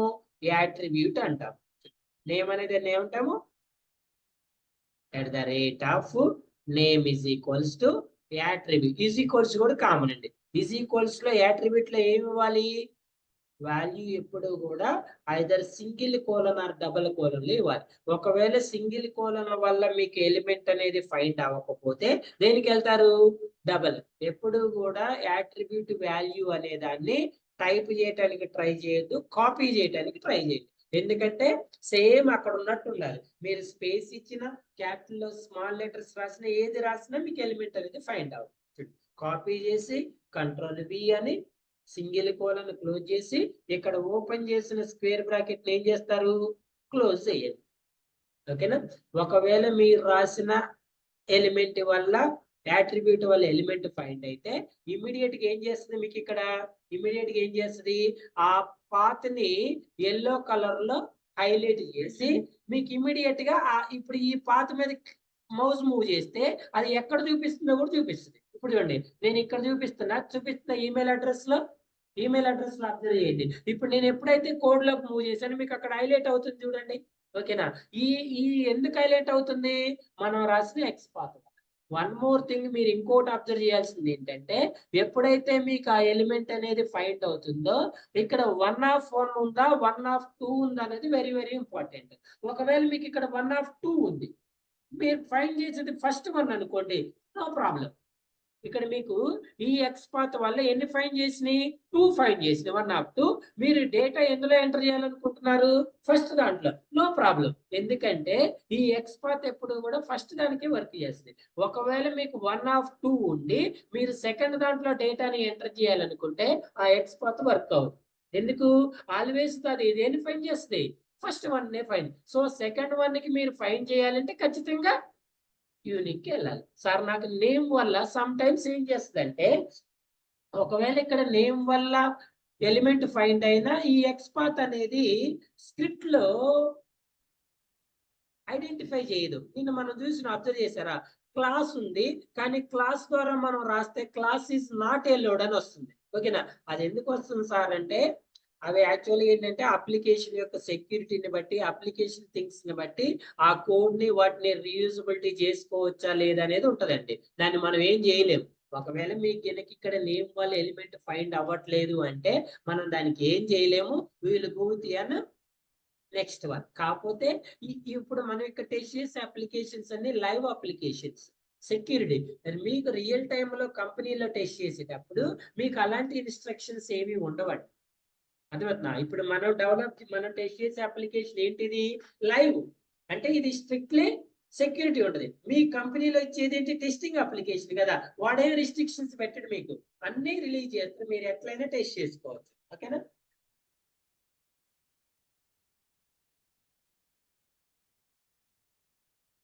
A: యాట్రిబ్యూట్ అంటాము. నేమ్ అనేది ఏమంటాము? @name is equals to attribute is equals కూడా కామన్ అండి. ఈజ్ ఈక్వల్స్ లో యాట్రిబ్యూట్ లో ఏమి ఇవ్వాలి? వాల్యూ ఎప్పుడు కూడా either single colon or double colon లో ఇవ్వాలి. ఒకవేళ సింగిల్ కోలన్ వల్ల మీకు ఎలిమెంట్ అనేది ఫైండ్ అవ్వకపోతే దేనికి వెళ్తారు? డబుల్. ఎప్పుడు కూడా యాట్రిబ్యూట్ వాల్యూ అనే దాన్ని టైప్ చేయడానికి ట్రై చేయొద్దు, కాపీ చేయడానికి ట్రై చేయండి. ఎందుకంటే సేమ్ అక్కడ ఉన్నట్టు ఉండాలి. మీరు స్పేస్ ఇచ్చిన, క్యాపిటల్ లో స్మాల్ లెటర్స్ రాసిన, ఏది రాసినా మీకు ఎలిమెంట్ అనేది ఫైండ్ అవుతుంది. కాపీ చేసి Ctrl+V అని సింగిల్ కోలన్ క్లోజ్ చేసి ఇక్కడ ఓపెన్ చేసిన స్క్వేర్ బ్రాకెట్ ఏం చేస్తారు? క్లోజ్ చేయండి. ఓకేనా? ఒకవేళ మీరు రాసిన ఎలిమెంట్ వల్ల, యాట్రిబ్యూట్ వల్ల ఎలిమెంట్ ఫైండ్ అయితే ఇమీడియట్ గా ఏం చేస్తుంది? మీకు ఇక్కడ ఇమీడియట్ గా ఏం చేస్తుంది? ఆ పాత్ ని ఎల్లో కలర్ లో హైలైట్ చేసి మీకు ఇమీడియట్ గా ఇప్పుడు ఈ పాత్ మీద మౌస్ మూవ్ చేస్తే అది ఎక్కడ చూపిస్తుందో కూడా చూపిస్తుంది. ఇప్పుడు చూడండి, నేను ఇక్కడ చూపిస్తున్న ఈమెయిల్ అడ్రస్ లో అబ్జర్వ్ చేయండి. ఇప్పుడు నేను ఎప్పుడైతే కోడ్ లోకి మూవ్ చేశాను మీకు అక్కడ హైలైట్ అవుతుంది చూడండి. ఓకేనా? ఈ ఎందుకు హైలైట్ అవుతుంది? మనం రాసిన X path. One more thing మీరు ఇంకోటి అబ్జర్వ్ చేయాల్సింది ఏంటంటే, ఎప్పుడైతే మీకు ఆ ఎలిమెంట్ అనేది ఫైండ్ అవుతుందో ఇక్కడ 1 ఉందా 1 ఉందా అనేది వెరీ వెరీ ఇంపార్టెంట్. ఒకవేళ మీకు ఇక్కడ 1 ఉంది, మీరు ఫైండ్ చేసేది ఫస్ట్ వన్ అనుకోండి, నో ప్రాబ్లం. ఇక్కడ మీకు ఈ ఎక్స్ పాత్ వల్ల ఎన్ని ఫైండ్ చేసినాయి, 2 ఫైండ్ చేసినాయి, 1 ఆఫ్ 2. మీరు డేటా ఎందులో ఎంటర్ చేయాలనుకుంటున్నారు, ఫస్ట్ దాంట్లో, నో ప్రాబ్లం. ఎందుకంటే ఈ ఎక్స్ పాత్ ఎప్పుడు కూడా ఫస్ట్ దానికి వర్క్ చేస్తుంది. ఒకవేళ మీకు 1 ఆఫ్ 2 ఉండి మీరు సెకండ్ దాంట్లో డేటాని ఎంటర్ చేయాలనుకుంటే ఆ ఎక్స్ పాత్ వర్క్ అవుతుంది. ఎందుకు, ఆల్వేస్ అది దేన్ని ఫైండ్ చేస్తుంది, ఫస్ట్ వన్ నే ఫైండ్. సో సెకండ్ వన్ కి మీరు ఫైండ్ చేయాలంటే ఖచ్చితంగా యూనిక్ కి వెళ్ళాలి. సార్ నాకు నేమ్ వల్ల సమ్ టైమ్స్ ఏం చేస్తుందంటే, ఒకవేళ ఇక్కడ నేమ్ వల్ల ఎలిమెంట్ ఫైండ్ అయినా ఈ ఎక్స్పాత్ అనేది స్క్రిప్ట్ లో ఐడెంటిఫై చేయదు. నిన్న మనం చూసిన అబ్జర్వ్ చేశారా, క్లాస్ ఉంది కానీ క్లాస్ ద్వారా మనం రాస్తే class is not a load అని వస్తుంది. ఓకేనా, అది ఎందుకు వస్తుంది సార్ అంటే, అవి యాక్చువల్లీ ఏంటంటే అప్లికేషన్ యొక్క సెక్యూరిటీని బట్టి, అప్లికేషన్ థింగ్స్ ని బట్టి ఆ కోడ్ ని వాటిని రీయూజబిలిటీ చేసుకోవచ్చా లేదా అనేది ఉంటదండి. దాన్ని మనం ఏం చేయలేము. ఒకవేళ మీకు కనుక ఇక్కడ నేమ్ వల్ల ఎలిమెంట్ ఫైండ్ అవ్వట్లేదు అంటే మనం దానికి ఏం చేయలేము, వీళ్ళు గూతి అని నెక్స్ట్ వన్. కాకపోతే ఇప్పుడు మనం ఇక్కడ టెస్ట్ చేసే అప్లికేషన్స్ అన్ని లైవ్ అప్లికేషన్స్, సెక్యూరిటీ. మీకు రియల్ టైమ్ లో కంపెనీలో టెస్ట్ చేసేటప్పుడు మీకు అలాంటి ఇన్స్ట్రక్షన్స్ ఏమి ఉండవండి. అర్థమవుతుందా, ఇప్పుడు మనం టెస్ట్ చేసే అప్లికేషన్ ఏంటిది, లైవ్. అంటే ఇది స్ట్రిక్ట్లీ సెక్యూరిటీ ఉంటుంది. మీ కంపెనీలో ఇచ్చేది ఏంటి, టెస్టింగ్ అప్లికేషన్ కదా, వాడే రిస్ట్రిక్షన్స్ పెట్టడు, మీకు అన్ని రిలీజ్ చేస్తారు, మీరు ఎట్లయినా టెస్ట్ చేసుకోవచ్చు. ఓకేనా.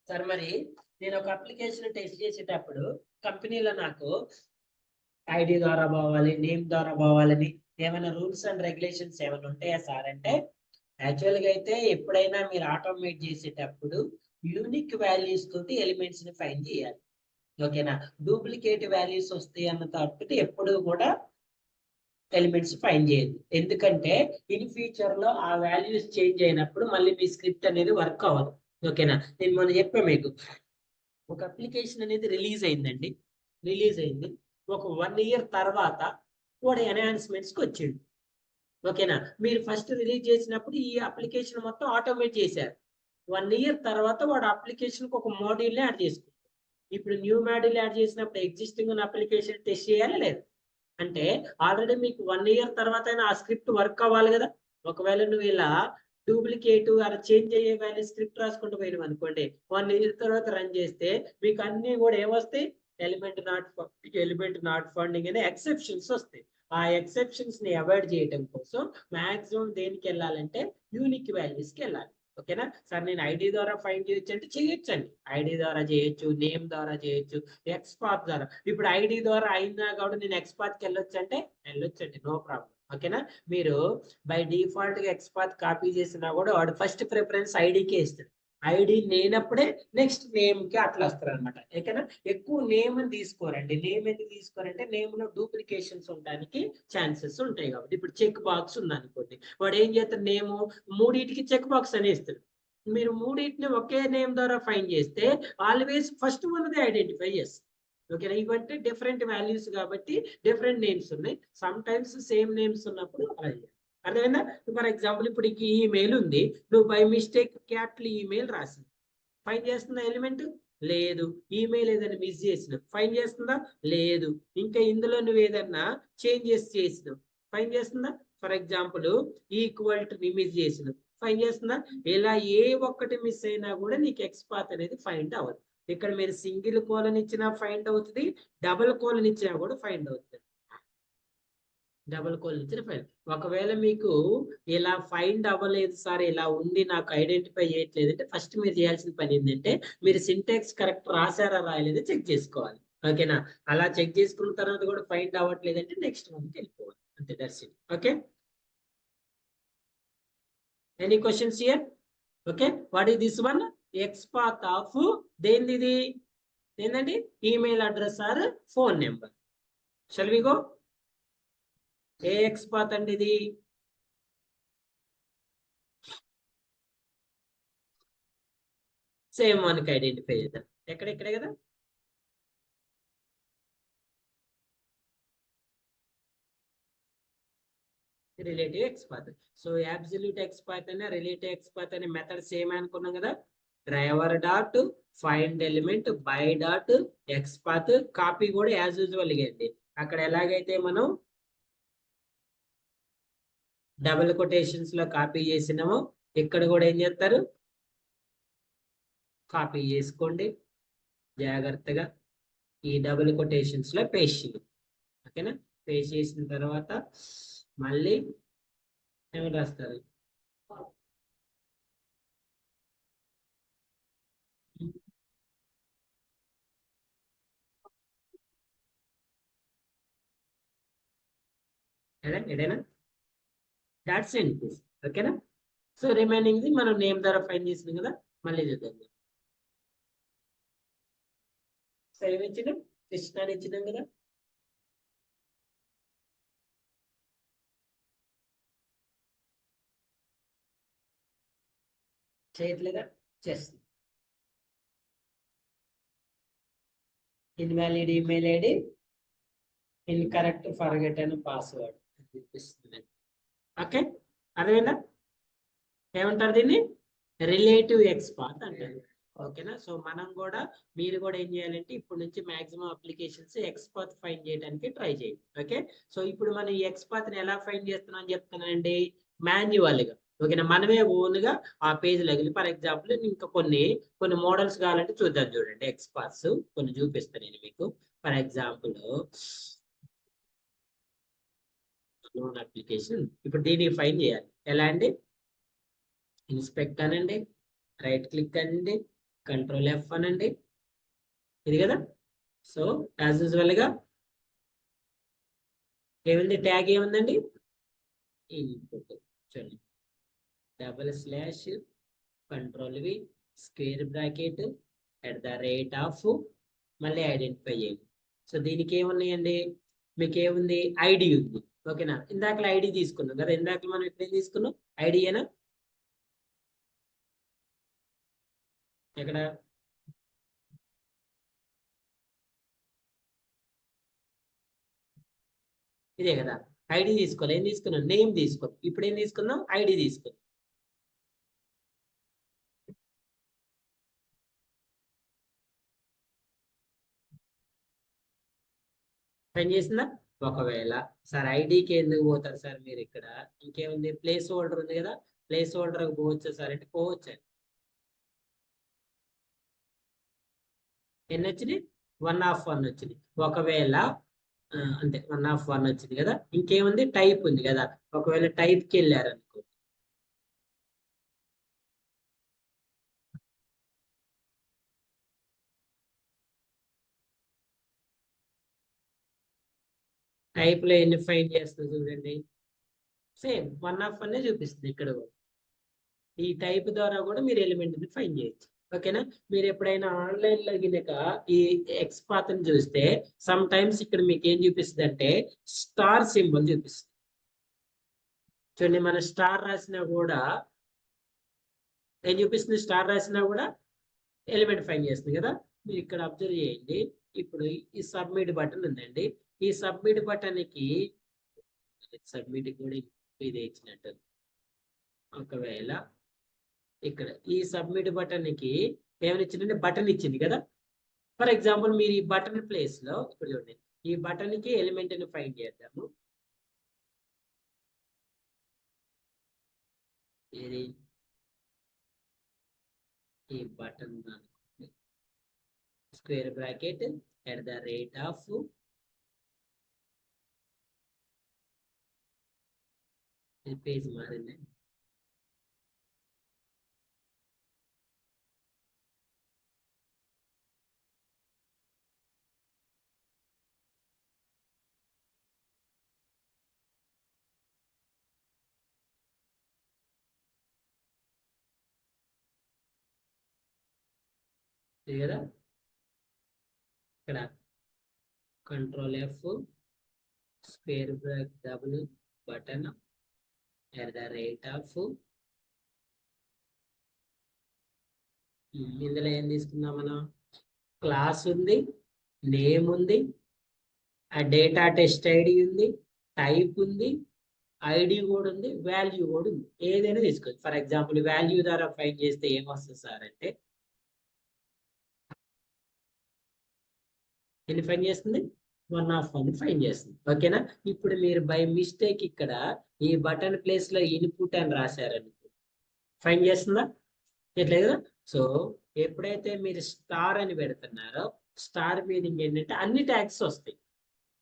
A: సార్ మరి నేను ఒక అప్లికేషన్ టెస్ట్ చేసేటప్పుడు కంపెనీలో నాకు ఐడి ద్వారా పోవాలి, నేమ్ ద్వారా పోవాలని ఏమైనా రూల్స్ అండ్ రెగ్యులేషన్స్ ఏమైనా ఉంటాయా సార్ అంటే, యాక్చువల్గా అయితే ఎప్పుడైనా మీరు ఆటోమేట్ చేసేటప్పుడు యూనిక్ వాల్యూస్ తోటి ఎలిమెంట్స్ ని ఫైండ్ చేయాలి. ఓకేనా, డూప్లికేట్ వాల్యూస్ వస్తాయి అన్న తప్పితే ఎప్పుడు కూడా ఎలిమెంట్స్ ఫైండ్ చేయదు. ఎందుకంటే ఇన్ ఫ్యూచర్ లో ఆ వాల్యూస్ చేంజ్ అయినప్పుడు మళ్ళీ మీ స్క్రిప్ట్ అనేది వర్క్ అవ్వదు. ఓకేనా, నేను మొన్న చెప్పా మీకు, ఒక అప్లికేషన్ అనేది రిలీజ్ అయిందండి, రిలీజ్ అయింది, ఒక 1 ఇయర్ తర్వాత వాడు ఎన్హాన్స్మెంట్స్కి వచ్చిండు. ఓకేనా, మీరు ఫస్ట్ రిలీజ్ చేసినప్పుడు ఈ అప్లికేషన్ మొత్తం ఆటోమేట్ చేశారు. 1 ఇయర్ తర్వాత వాడు అప్లికేషన్కి ఒక మోడ్యూల్ని యాడ్ చేసుకుంటారు. ఇప్పుడు న్యూ మోడ్యూల్ యాడ్ చేసినప్పుడు ఎగ్జిస్టింగ్ ఉన్న అప్లికేషన్ టెస్ట్ చేయాలి లేదు, అంటే ఆల్రెడీ మీకు 1 ఇయర్ తర్వాత ఆ స్క్రిప్ట్ వర్క్ అవ్వాలి కదా. ఒకవేళ నువ్వు ఇలా డూప్లికేట్ అలా చేంజ్ అయ్యే వాల్యూ స్క్రిప్ట్ రాసుకుంటూ పోయినాం అనుకోండి, 1 ఇయర్ తర్వాత రన్ చేస్తే మీకు అన్ని కూడా ఏమొస్తాయి, ఎలిమెంట్ నాట్ ఫౌండింగ్ అనే ఎక్సెప్షన్స్ వస్తాయి. ఆ ఎక్సెప్షన్స్ ని అవాయిడ్ చేయడం కోసం మాక్సిమం దేనికి వెళ్ళాలంటే యూనిక్ వాల్యూస్ కి వెళ్ళాలి. ఓకేనా సార్, నేను ఐడి ద్వారా ఫైండ్ చేయొచ్చు అంటే చేయొచ్చండి, ఐడి ద్వారా చేయొచ్చు, నేమ్ ద్వారా చేయొచ్చు, ఎక్స్పాత్ ద్వారా. ఇప్పుడు ఐడి ద్వారా అయినా కాబట్టి నేను ఎక్స్పాత్ కి వెళ్ళొచ్చు అంటే వెళ్ళొచ్చండి, నో ప్రాబ్లం. ఓకేనా, మీరు బై డిఫాల్ట్ గా ఎక్స్పాత్ కాపీ చేసినా కూడా వాడు ఫస్ట్ ప్రిఫరెన్స్ ఐడికే ఇస్తాడు. ఐడి లేనప్పుడే నెక్స్ట్ నేమ్ కి అట్లా వస్తారు అనమాట. ఓకేనా, ఎక్కువ నేమ్ అని తీసుకోరండి. నేమ్ ఎందుకు తీసుకోరంటే నేమ్ లో డూప్లికేషన్స్ ఉండడానికి ఛాన్సెస్ ఉంటాయి కాబట్టి. ఇప్పుడు చెక్ బాక్స్ ఉంది అనుకోండి, వాడు ఏం చేస్తాడు, నేమ్ మూడింటికి చెక్ బాక్స్ అని ఇస్తాడు. మీరు మూడింటిని ఒకే నేమ్ ద్వారా ఫైండ్ చేస్తే ఆల్వేస్ ఫస్ట్ ఉన్నది ఐడెంటిఫై చేస్తారు. ఓకేనా, ఇవంటే డిఫరెంట్ వాల్యూస్ కాబట్టి డిఫరెంట్ నేమ్స్ ఉన్నాయి. సమ్ టైమ్స్ సేమ్ నేమ్స్ ఉన్నప్పుడు అలా చేయాలి. అర్థమైందా. ఫర్ ఎగ్జాంపుల్ ఇప్పుడు ఈ ఈమెయిల్ ఉంది, నువ్వు బై మిస్టేక్ క్యాపిటల్ ఈమెయిల్ రాసింది, ఫైండ్ చేస్తుందా ఎలిమెంట్, లేదు. ఈమెయిల్ ఏదైనా మిస్ చేసిన ఫైండ్ చేస్తుందా, లేదు. ఇంకా ఇందులో నువ్వు ఏదన్నా చేంజెస్ చేసినావు ఫైండ్ చేస్తుందా. For example equal to miss చేసిన ఫైండ్ చేస్తుందా. ఇలా ఏ ఒక్కటి మిస్ అయినా కూడా నీకు ఎక్స్పాత్ అనేది ఫైండ్ అవ్వదు. ఇక్కడ మీరు సింగిల్ కోలన్ ఇచ్చినా ఫైండ్ అవుతుంది, డబుల్ కోలన్ ఇచ్చినా కూడా ఫైండ్ అవుతుంది. డబుల్ కోలన్ ఇచ్చిన ఫైండ్. ఒకవేళ మీకు ఇలా ఫైండ్ అవ్వలేదు సార్, ఇలా ఉంది నాకు ఐడెంటిఫై చేయట్లేదు అంటే ఫస్ట్ మీరు చేయాల్సిన పని ఏంటంటే మీరు సింటాక్స్ కరెక్ట్ రాశారా రాయలేదో చెక్ చేసుకోవాలి. ఓకేనా, అలా చెక్ చేసుకున్న తర్వాత కూడా ఫైండ్ అవ్వట్లేదు అంటే నెక్స్ట్ వన్కి వెళ్ళిపోవాలి, అంతే, that's it. Okay, any questions here. Okay, what is this one, XPath of దేనిది, ఏంటండి, email address or phone number. Shall we go, ఏ ఎక్స్పాత్ అండి ఇది, సేమ్ వన్కి ఐడెంటిఫై చేద్దాం. ఎక్కడెక్కడే కదా, relative XPath. So absolute XPath అనే రిలేటివ్ ఎక్స్పాత్ అనే మెథడ్ సేమ్ అనుకున్నాం కదా. Driver dot find element by dot XPath copy కూడా యాజ్ యూజువల్ అండి. అక్కడ ఎలాగైతే మనం డబుల్ కొటేషన్స్ లో కాపీ చేసినామో ఇక్కడ కూడా ఏం చేస్తారు, కాపీ చేసుకోండి జాగ్రత్తగా. ఈ డబుల్ కొటేషన్స్ లో పేస్ట్ చేయండి. ఓకేనా? పేస్ట్ చేసిన తర్వాత మళ్ళీ ఏమి రాస్తారు, ఏదైనా దాట్స్ ఎండ్. ఓకేనా? సో రిమైనింగ్ ది మనం నేమ్ ద్వారా ఫైండ్ చేసినాం కదా, మళ్ళీ చూద్దాం. సేవ్ ఇచ్చినాం, కృష్ణ ఇచ్చినాం కదా. చేయట్లేదా? చేస్తుంది. Invalid email ID, incorrect forget అని పాస్వర్డ్ చూపిస్తుంది. ఓకే, అదేనా ఏమంటారు దీన్ని, రిలేటివ్ ఎక్స్పాత్ అంటారు. ఓకేనా? సో మనం కూడా, మీరు కూడా ఏం చేయాలంటే ఇప్పటి నుంచి మాక్సిమం అప్లికేషన్స్ ఎక్స్పాత్ ఫైండ్ చేయడానికి ట్రై చేయండి. ఓకే, సో ఇప్పుడు మనం ఈ ఎక్స్పాత్ ని ఎలా ఫైండ్ చేస్తున్నాం అని చెప్తున్నానండి, మాన్యువల్ గా. ఓకేనా? మనమే ఓన్ గా ఆ పేజ్ లగిలి, ఫర్ ఎగ్జాంపుల్ ఇంకా కొన్ని మోడల్స్ కావాలంటే చూద్దాం. చూడండి ఎక్స్పాత్స్ కొన్ని చూపిస్తాను నేను మీకు. ఫర్ ఎగ్జాంపుల్ లోన్ అప్లికేషన్, ఇప్పుడు దీన్ని ఫైండ్ చేయాలి. ఎలా అండి, ఇన్స్పెక్ట్ అనండి, రైట్ క్లిక్ అనండి, కంట్రోల్ F అనండి, ఇది కదా. సో యాజ్ యూజువల్ గా ఏముంది, ట్యాగ్ ఏముందండి, ఇన్పుట్. చూడండి, // కంట్రోల్ V స్క్వేర్ బ్రాకెట్ @ మళ్ళీ ఐడెంటిఫై చేయండి. సో దీనికి ఏమున్నాయండి, మీకు ఏముంది, ఐడి ఉంది. ఓకేనా? ఇందాక ఐడి తీసుకున్నాం కదా, ఇందాక మనం ఎప్పుడేం తీసుకున్నాం, ఐడి ఏనా, ఎక్కడ, ఇదే కదా. ఐడి తీసుకోవాలి, ఏం తీసుకున్నాం, నేమ్ తీసుకోవాలి. ఇప్పుడు ఏం తీసుకున్నాం, ఐడి తీసుకున్నాం. పని చేసిందా? ఒకవేళ సార్ ఐడికి ఎందుకు పోతారు సార్ మీరు, ఇక్కడ ఇంకేముంది, ప్లేస్ హోల్డర్ ఉంది కదా, ప్లేస్ హోల్డర్ పోవచ్చు సార్ అంటే పోవచ్చు. ఎన్ని వచ్చినాయి, 1/1 వచ్చింది. ఒకవేళ అంటే 1/1 వచ్చింది కదా, ఇంకేముంది, టైప్ ఉంది కదా. ఒకవేళ టైప్కి వెళ్ళారు అనుకో, టైప్ లో ఎన్ని ఫైండ్ చేస్తుంది చూడండి, సేమ్ 1/1 చూపిస్తుంది ఇక్కడ కూడా. ఈ టైప్ ద్వారా కూడా మీరు ఎలిమెంట్ ని ఫైండ్ చేయొచ్చు. ఓకేనా? మీరు ఎప్పుడైనా ఆన్లైన్ లో గినక ఈ ఎక్స్పాత్ ని చూస్తే సమ్ టైమ్స్ ఇక్కడ మీకు ఏం చూపిస్తుంది అంటే స్టార్ సింబల్ చూపిస్తుంది. చూడండి, మన స్టార్ రాసినా కూడా ఏం చూపిస్తుంది, స్టార్ రాసినా కూడా ఎలిమెంట్ ఫైండ్ చేస్తుంది కదా. మీరు ఇక్కడ అబ్జర్వ్ చేయండి. ఇప్పుడు ఈ సబ్మిట్ బటన్ ఉందండి, ఈ సబ్మిట్ బటన్ కి సబ్మిట్ కూడా ఇది ఇచ్చినట్టు. ఒకవేళ ఇక్కడ ఈ సబ్మిట్ బటన్ కి ఏమైనా ఇచ్చిందంటే బటన్ ఇచ్చింది కదా. ఫర్ ఎగ్జాంపుల్ మీరు ఈ బటన్ ప్లేస్ లో ఇప్పుడు చూడండి, ఈ బటన్ కి ఎలిమెంట్ ని ఫైండ్ చేద్దాము. ఇది ఈ బటన్ స్క్వేర్ బ్రాకెట్ @ ఇది పేజ్ మారింది. ఇది కదా, ఇక్కడ control F square bracket double button @ ఇందులో ఏం తీసుకుందాం మనం, క్లాస్ ఉంది, నేమ్ ఉంది, ఆ డేటా టెస్ట్ ఐడి ఉంది, టైప్ ఉంది, ఐడి కూడా ఉంది, వాల్యూ కూడా ఉంది. ఏదైనా తీసుకోవచ్చు. ఫర్ ఎగ్జాంపుల్ వాల్యూ ద్వారా ఫైండ్ చేస్తే ఏమొస్తుంది సార్ అంటే ఎన్ని ఫైన్ చేస్తుంది 1 ఫైన్ చేస్తుంది. ఓకేనా? ఇప్పుడు మీరు బై మిస్టేక్ ఇక్కడ ఈ బటన్ ప్లేస్ లో ఇన్పుట్ అని రాశారనుకో ఫైన్ చేస్తుందా? ఎట్లే కదా. సో ఎప్పుడైతే మీరు స్టార్ అని పెడుతున్నారో స్టార్ మీనింగ్ ఏంటంటే అన్ని ట్యాగ్స్ వస్తాయి.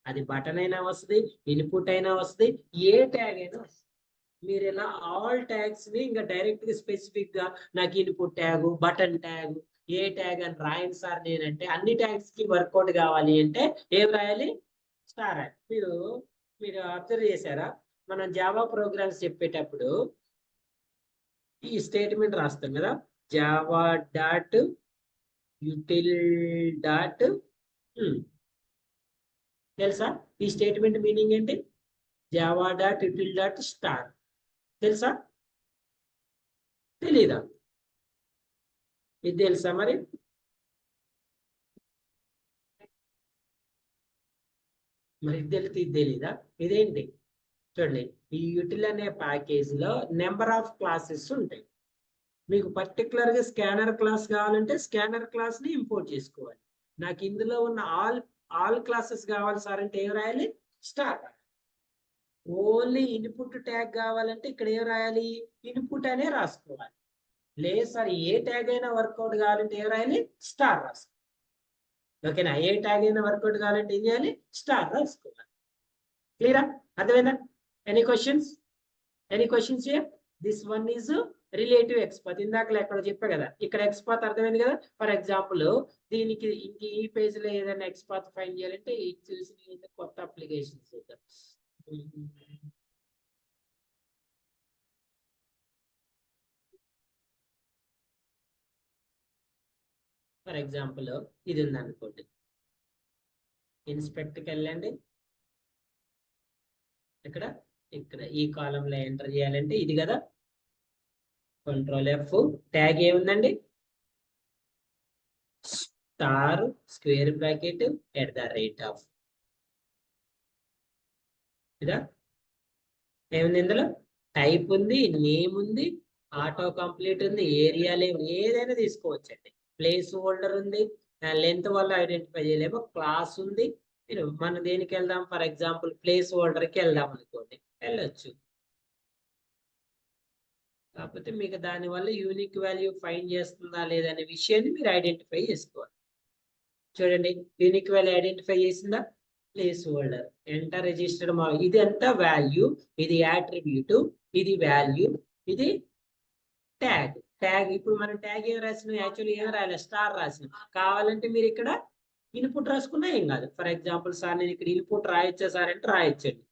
A: అది బటన్ అయినా వస్తుంది, ఇన్పుట్ అయినా వస్తుంది, ఏ ట్యాగ్ అయినా వస్తుంది. మీరు ఇలా ఆల్ ట్యాగ్స్ ని ఇంకా డైరెక్ట్ గా స్పెసిఫిక్ గా నాకు ఇన్పుట్ ట్యాగ్, బటన్ ట్యాగ్, ఏ ట్యాగ్ అని రాయండి సార్ నేనంటే అన్ని ట్యాగ్స్ కి వర్కౌట్ కావాలి అంటే ఏం రాయాలి? స్టార్ రాయాలి. మీరు అబ్జర్వ్ చేశారా? మనం జావా ప్రోగ్రామ్స్ చెప్పేటప్పుడు ఈ స్టేట్మెంట్ రాస్తాం కదా, జావా డాట్ యూటిల్ డాట్. తెలుసా ఈ స్టేట్మెంట్ మీనింగ్ ఏంటి? Java dot util dot star. తెలుసా? తెలీదా? ఇది తెలుసా మరి? మరి ఇది తెలిసి ఇది తెలీదా? ఇదేంటి చూడండి, ఈ యూటిల్ అనే ప్యాకేజ్ లో నెంబర్ ఆఫ్ క్లాసెస్ ఉంటాయి. మీకు పర్టికులర్ గా స్కానర్ క్లాస్ కావాలంటే స్కానర్ క్లాస్ ని ఇంపోర్ట్ చేసుకోవాలి. నాకు ఇందులో ఉన్న ఆల్ క్లాసెస్ కావాలి సార్ అంటే ఏం రాయాలి? స్టార్. ఓన్లీ ఇన్పుట్ ట్యాగ్ కావాలంటే ఇక్కడ ఏం రాయాలి? ఇన్పుట్ అనే రాసుకోవాలి. లేదు సార్ ఏ ట్యాగ్ అయినా వర్కౌట్ కావాలంటే ఏం రాయాలి? స్టార్ రాసుకోవాలి. ఓకేనా? ఏ ట్యాగ్ అయినా వర్కౌట్ కావాలంటే ఏం చేయాలి? స్టార్ రాసుకోవాలి. క్లియరా? అర్థమైందా? Any questions? Any questions here? This one is relative XPath. ఇందాక ఎక్కడ చెప్పా కదా, ఇక్కడ ఎక్స్పాత్ అర్థమైంది కదా. ఫర్ ఎగ్జాంపుల్ దీనికి ఈ పేజ్ లో ఏదైనా ఎక్స్పాత్ ఫైండ్ చేయాలంటే ఇది చూసి కొత్త అప్లికేషన్స్ చూద్దాం. ఫర్ ఎగ్జాంపుల్ ఇది ఉంది అనుకోండి, ఇన్స్పెక్ట్కి వెళ్ళండి. ఇక్కడ ఈ కాలంలో ఎంటర్ చేయాలంటే ఇది కదా, కంట్రోల్ F. ట్యాగ్ ఏముందండి? స్టార్ స్క్వేర్ బ్రాకెట్ @ ఇదా ఏముంది? ఇందులో టైప్ ఉంది, నేమ్ ఉంది, ఆటో కంప్లీట్ ఉంది, ఏరియా లేవు, ఏదైనా తీసుకోవచ్చండి. ప్లేస్ హోల్డర్ ఉంది, లెంత్ వల్ల ఐడెంటిఫై చేయలేము, క్లాస్ ఉంది. మనం దేనికి వెళ్దాం? ఫర్ ఎగ్జాంపుల్ ప్లేస్ హోల్డర్ కి వెళ్దాం అనుకోండి, వెళ్ళొచ్చు. కాకపోతే మీకు దానివల్ల యూనిక్ వాల్యూ ఫైండ్ చేస్తుందా లేదనే విషయాన్ని మీరు ఐడెంటిఫై చేసుకోవాలి. చూడండి, యూనిక్ వాల్యూ ఐడెంటిఫై చేసిందా? ప్లేస్ హోల్డర్ ఎంటర్ రిజిస్టర్డ్ ఇది అంతా వాల్యూ, ఇది యాట్రిబ్యూట్, ఇది వాల్యూ, ఇది ట్యాగ్. ఇప్పుడు మనం ట్యాగ్ ఏం రాసినాం? యాక్చువల్లీ ఏం రాయాలి? స్టార్ రాసినాం. కావాలంటే మీరు ఇక్కడ ఇన్పుట్ రాసుకున్నా ఏం కాదు. ఫర్ ఎగ్జాంపుల్ సార్ నేను ఇక్కడ ఇన్పుట్ రాయొచ్చా సార్ అంటే రాయొచ్చండి.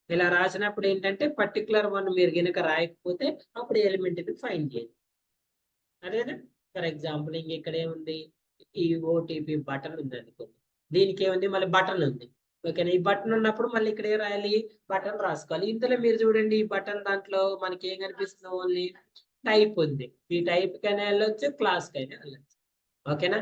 A: ఇలా రాసినప్పుడు ఏంటంటే పర్టికులర్ వన్ మీరు కనుక రాయకపోతే అప్పుడు ఎలిమెంట్ ని ఫైండ్ చేయండి. అదేనా? ఫర్ ఎగ్జాంపుల్ ఇంక ఇక్కడ ఏముంది? ఈ ఓటీపీ బటన్ ఉంది అనుకోండి, దీనికి ఏముంది? మళ్ళీ బటన్ ఉంది. ఓకేనా? ఈ బటన్ ఉన్నప్పుడు మళ్ళీ ఇక్కడ ఏం రాయాలి? బటన్ రాసుకోవాలి. ఇందులో మీరు చూడండి, ఈ బటన్ దాంట్లో మనకి ఏం కనిపిస్తుంది? ఓన్లీ టైప్ ఉంది. ఈ టైప్ కైనా వెళ్ళొచ్చు, క్లాస్ కైనా వెళ్ళొచ్చు. ఓకేనా?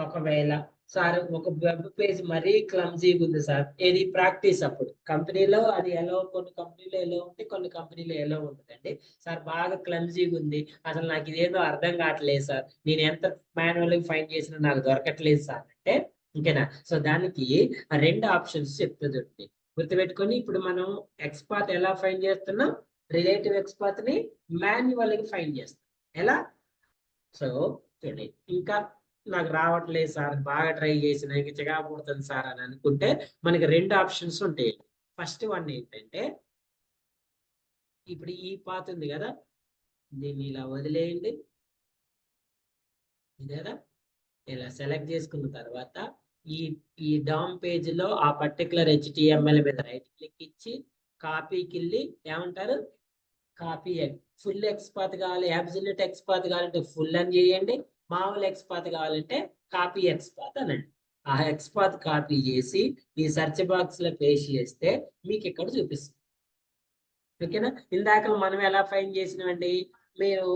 A: ఒకవేళ సార్ ఒక వెబ్ పేజ్ మరీ క్లమ్జీగా ఉంది సార్, ఏది ప్రాక్టీస్ అప్పుడు కంపెనీలో అది ఎలా, కొన్ని కంపెనీలో ఎలా ఉంటే కొన్ని కంపెనీలో ఎలా ఉంటుందండి. సార్ బాగా క్లమ్జీగా ఉంది, అసలు నాకు ఇదేదో అర్థం కావట్లేదు సార్, నేను ఎంత మాన్యువల్ ఫైండ్ చేసినా నాకు దొరకట్లేదు సార్ అంటే, ఓకేనా? సో దానికి 2 ఆప్షన్స్ చెప్తుంది. గుర్తుపెట్టుకొని, ఇప్పుడు మనం ఎక్స్పాత్ ఎలా ఫైండ్ చేస్తున్నాం? రిలేటివ్ ఎక్స్పాత్ ని మాన్యువల్ గా ఫైండ్ చేస్తాం. ఎలా? సో చూడండి, ఇంకా నాకు రావట్లేదు సార్, బాగా ట్రై చేసిన ఇంకా చికాకుడుతుంది సార్ అని అనుకుంటే మనకి 2 ఆప్షన్స్ ఉంటాయి. ఫస్ట్ వన్ ఏంటంటే, ఇప్పుడు ఈ పాత్ ఉంది కదా, దీన్ని ఇలా వదిలేయండి. ఇదేదా ఇలా సెలెక్ట్ చేసుకున్న తర్వాత ఈ డామ్ పేజ్ లో ఆ పర్టికులర్ HTML మీద రైట్ క్లిక్ ఇచ్చి కాపీకి వెళ్ళి ఏమంటారు? కాపీ. ఫుల్ ఎక్స్పాత్ కావాలి, అబ్సల్యూట్ ఎక్స్పాత్ కావాలంటే ఫుల్ అని చేయండి, మామూలు ఎక్స్పాత్ కావాలంటే కాపీ ఎక్స్పాత్ అనండి. ఆ ఎక్స్పాత్ కాపీ చేసి ఈ సెర్చ్ బాక్స్ లో పేస్ట్ చేస్తే మీకు ఇక్కడ చూపిస్తుంది. ఓకేనా? ఇందాక మనం ఎలా ఫైండ్ చేసినామండి? మీరు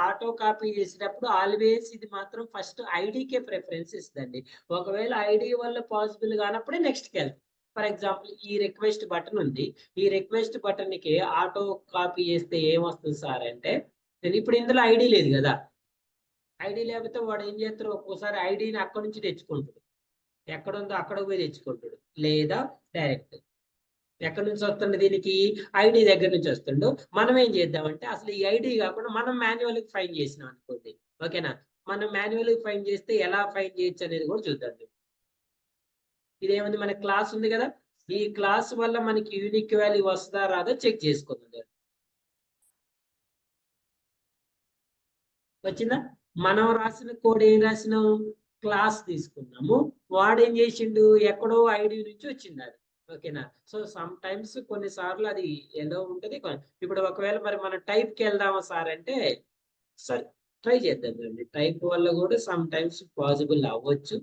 A: ఆటో కాపీ చేసేటప్పుడు ఆల్వేస్ ఇది మాత్రం ఫస్ట్ ఐడికే ప్రిఫరెన్స్ ఇస్తుందండి. ఒకవేళ ఐడి వల్ల పాసిబుల్ కానప్పుడే నెక్స్ట్కి వెళ్తాం. ఫర్ ఎగ్జాంపుల్ ఈ రిక్వెస్ట్ బటన్ ఉంది, ఈ రిక్వెస్ట్ బటన్ కి ఆటో కాపీ చేస్తే ఏమొస్తుంది సార్ అంటే, ఇప్పుడు ఇందులో ఐడి లేదు కదా, ఐడి లేకపోతే వాడు ఏం చేస్తారు? ఒక్కోసారి ఐడిని అక్కడి నుంచి తెచ్చుకుంటాడు. ఎక్కడ ఉందో అక్కడ పోయి తెచ్చుకుంటాడు, లేదా డైరెక్ట్ ఎక్కడి నుంచి వస్తుండే దీనికి ఐడి దగ్గర నుంచి వస్తుండు. మనం ఏం చేద్దామంటే అసలు ఈ ఐడి కాకుండా మనం మాన్యువల్ ఫైన్ చేసినాం అనుకోండి, ఓకేనా. మనం మాన్యువల్ ఫైన్ చేస్తే ఎలా ఫైన్ చేయొచ్చు అనేది కూడా చూద్దాం. ఇదేముంది, మన క్లాస్ ఉంది కదా, ఈ క్లాస్ వల్ల మనకి యూనిక్ వాల్యూ వస్తుందా రాదో చెక్ చేసుకుందాం. వచ్చిందా? మనం రాసిన కోడ్ ఏం రాసినాం, క్లాస్ తీసుకున్నాము, వాడు ఏం చేసిండు, ఎక్కడో ఐడి నుంచి వచ్చింది అది, ఓకేనా. సో సమ్ టైమ్స్ కొన్నిసార్లు అది ఎలా ఉంటది. ఇప్పుడు ఒకవేళ మరి మనం టైప్ కి వెళ్దామా సార్ అంటే, సరే ట్రై చేద్దాం అండి. టైప్ వల్ల కూడా సమ్ టైమ్స్ పాసిబుల్ అవ్వచ్చు.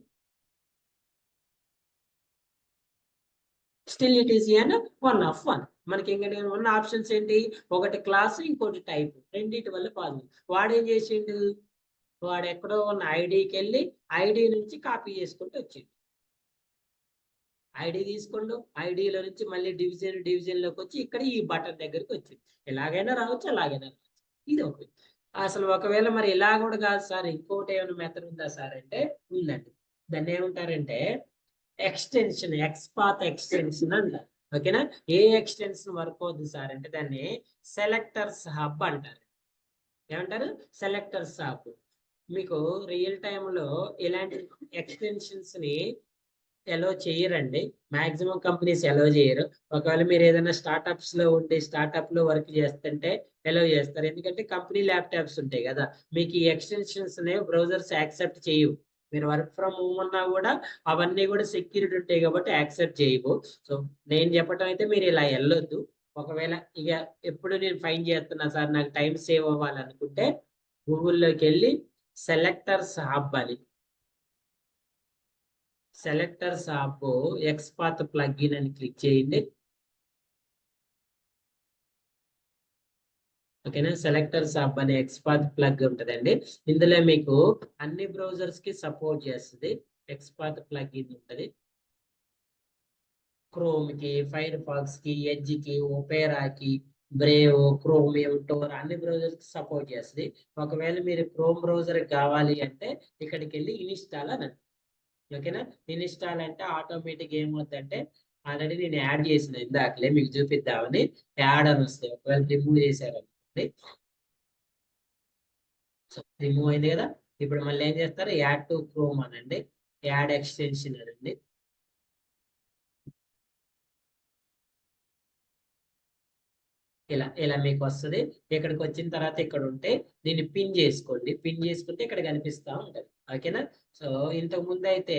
A: Still it is an 1 of 1. మనకి ఇంకా ఉన్న ఆప్షన్స్ ఏంటి, ఒకటి క్లాస్, ఇంకోటి టైప్, రెండింటి వల్ల పాసిబుల్. వాడు ఏం చేసిండు, వాడు ఎక్కడో ఉన్న ఐడికి వెళ్ళి ఐడి నుంచి కాపీ చేసుకుంటూ వచ్చిండు. ఐడి తీసుకుండు, ఐడిలో నుంచి మళ్ళీ డివిజన్ లోకి వచ్చి ఇక్కడ ఈ బటన్ దగ్గరికి వచ్చింది. ఎలాగైనా రావచ్చు, అలాగైనా రావచ్చు. ఇది ఒకటి. అసలు ఒకవేళ మరి ఇలా కూడా కాదు సార్, ఇంకోటి ఏమైనా మెథడ్ ఉందా సార్ అంటే, ఉందండి. దాన్ని ఏమంటారంటే ఎక్స్టెన్షన్, ఎక్స్పాత్ ఎక్స్టెన్షన్ అంటారు, ఓకేనా. ఏ ఎక్స్టెన్షన్ వర్క్ అవుతుంది సార్ అంటే దాన్ని సెలెక్టర్స్ హబ్ అంటారు. ఏమంటారు, సెలెక్టర్స్ హబ్. మీకు రియల్ టైంలో ఇలాంటి ఎక్స్టెన్షన్స్ ని ఎలో చేయరండి, మాక్సిమం కంపెనీస్ ఎలో చేయరు. ఒకవేళ మీరు ఏదైనా స్టార్ట్అప్స్ లో ఉండి స్టార్ట్అప్ లో వర్క్ చేస్తుంటే ఎలో చేస్తారు, ఎందుకంటే కంపెనీ ల్యాప్టాప్స్ ఉంటాయి కదా, మీకు ఈ ఎక్స్టెన్షన్స్ బ్రౌజర్స్ యాక్సెప్ట్ చేయవు. మీరు వర్క్ ఫ్రమ్ హోమ్ ఉన్నా కూడా అవన్నీ కూడా సెక్యూరిటీ ఉంటాయి కాబట్టి యాక్సెప్ట్ చేయవు. సో నేను చెప్పటం అయితే మీరు ఇలా వెళ్ళొద్దు. ఒకవేళ ఇక ఎప్పుడు నేను ఫైన్ చేస్తున్నా సార్, నాకు టైం సేవ్ అవ్వాలనుకుంటే గూగుల్లోకి వెళ్ళి సెలెక్టర్స్ హబ్ అని, సెలెక్టర్స్ ఆఫ్ ఎక్స్పాత్ ప్లగ్ఇన్ అని క్లిక్ చేయండి, ఓకేనా. సెలెక్టర్స్ ఆఫ్ అనే ఎక్స్పాత్ ప్లగ్ ఉంటుందండి. ఇందులో మీకు అన్ని బ్రౌజర్స్ కి సపోర్ట్ చేస్తుంది. ఎక్స్పాత్ ప్లగ్ఇన్ ఉంటుంది, క్రోమ్ కి, ఫైర్ ఫాక్స్ కి, ఎడ్జ్ కి, ఒపేరాకి, బ్రేవ్, క్రోమియం, టోర్ అన్ని బ్రౌజర్స్ కి సపోర్ట్ చేస్తుంది. ఒకవేళ మీరు క్రోమ్ బ్రౌజర్ కావాలి అంటే ఇక్కడికి వెళ్ళి ఇన్స్టాల్ అని, ఓకేనా. ఇన్స్టాల్ అంటే ఆటోమేటిక్ ఏమవుతుందంటే, ఆల్రెడీ నేను యాడ్ చేసిన ఇందాకలే మీకు చూపిద్దామని, యాడ్ అని వస్తాయి. ఒకవేళ రిమూవ్ చేశారనుకోండి, సో రిమూవ్ అయింది కదా. ఇప్పుడు మళ్ళీ ఏం చేస్తారు, యాడ్ టు క్రోమ్ అనండి, యాడ్ ఎక్స్టెన్షన్ అనండి. ఇలా ఇలా మీకు వస్తుంది. ఇక్కడికి వచ్చిన తర్వాత ఇక్కడ ఉంటే దీన్ని పిన్ చేసుకోండి, పిన్ చేసుకుంటే ఇక్కడ కనిపిస్తా ఉంటది, ఓకేనా. సో ఇంతకు ముందు అయితే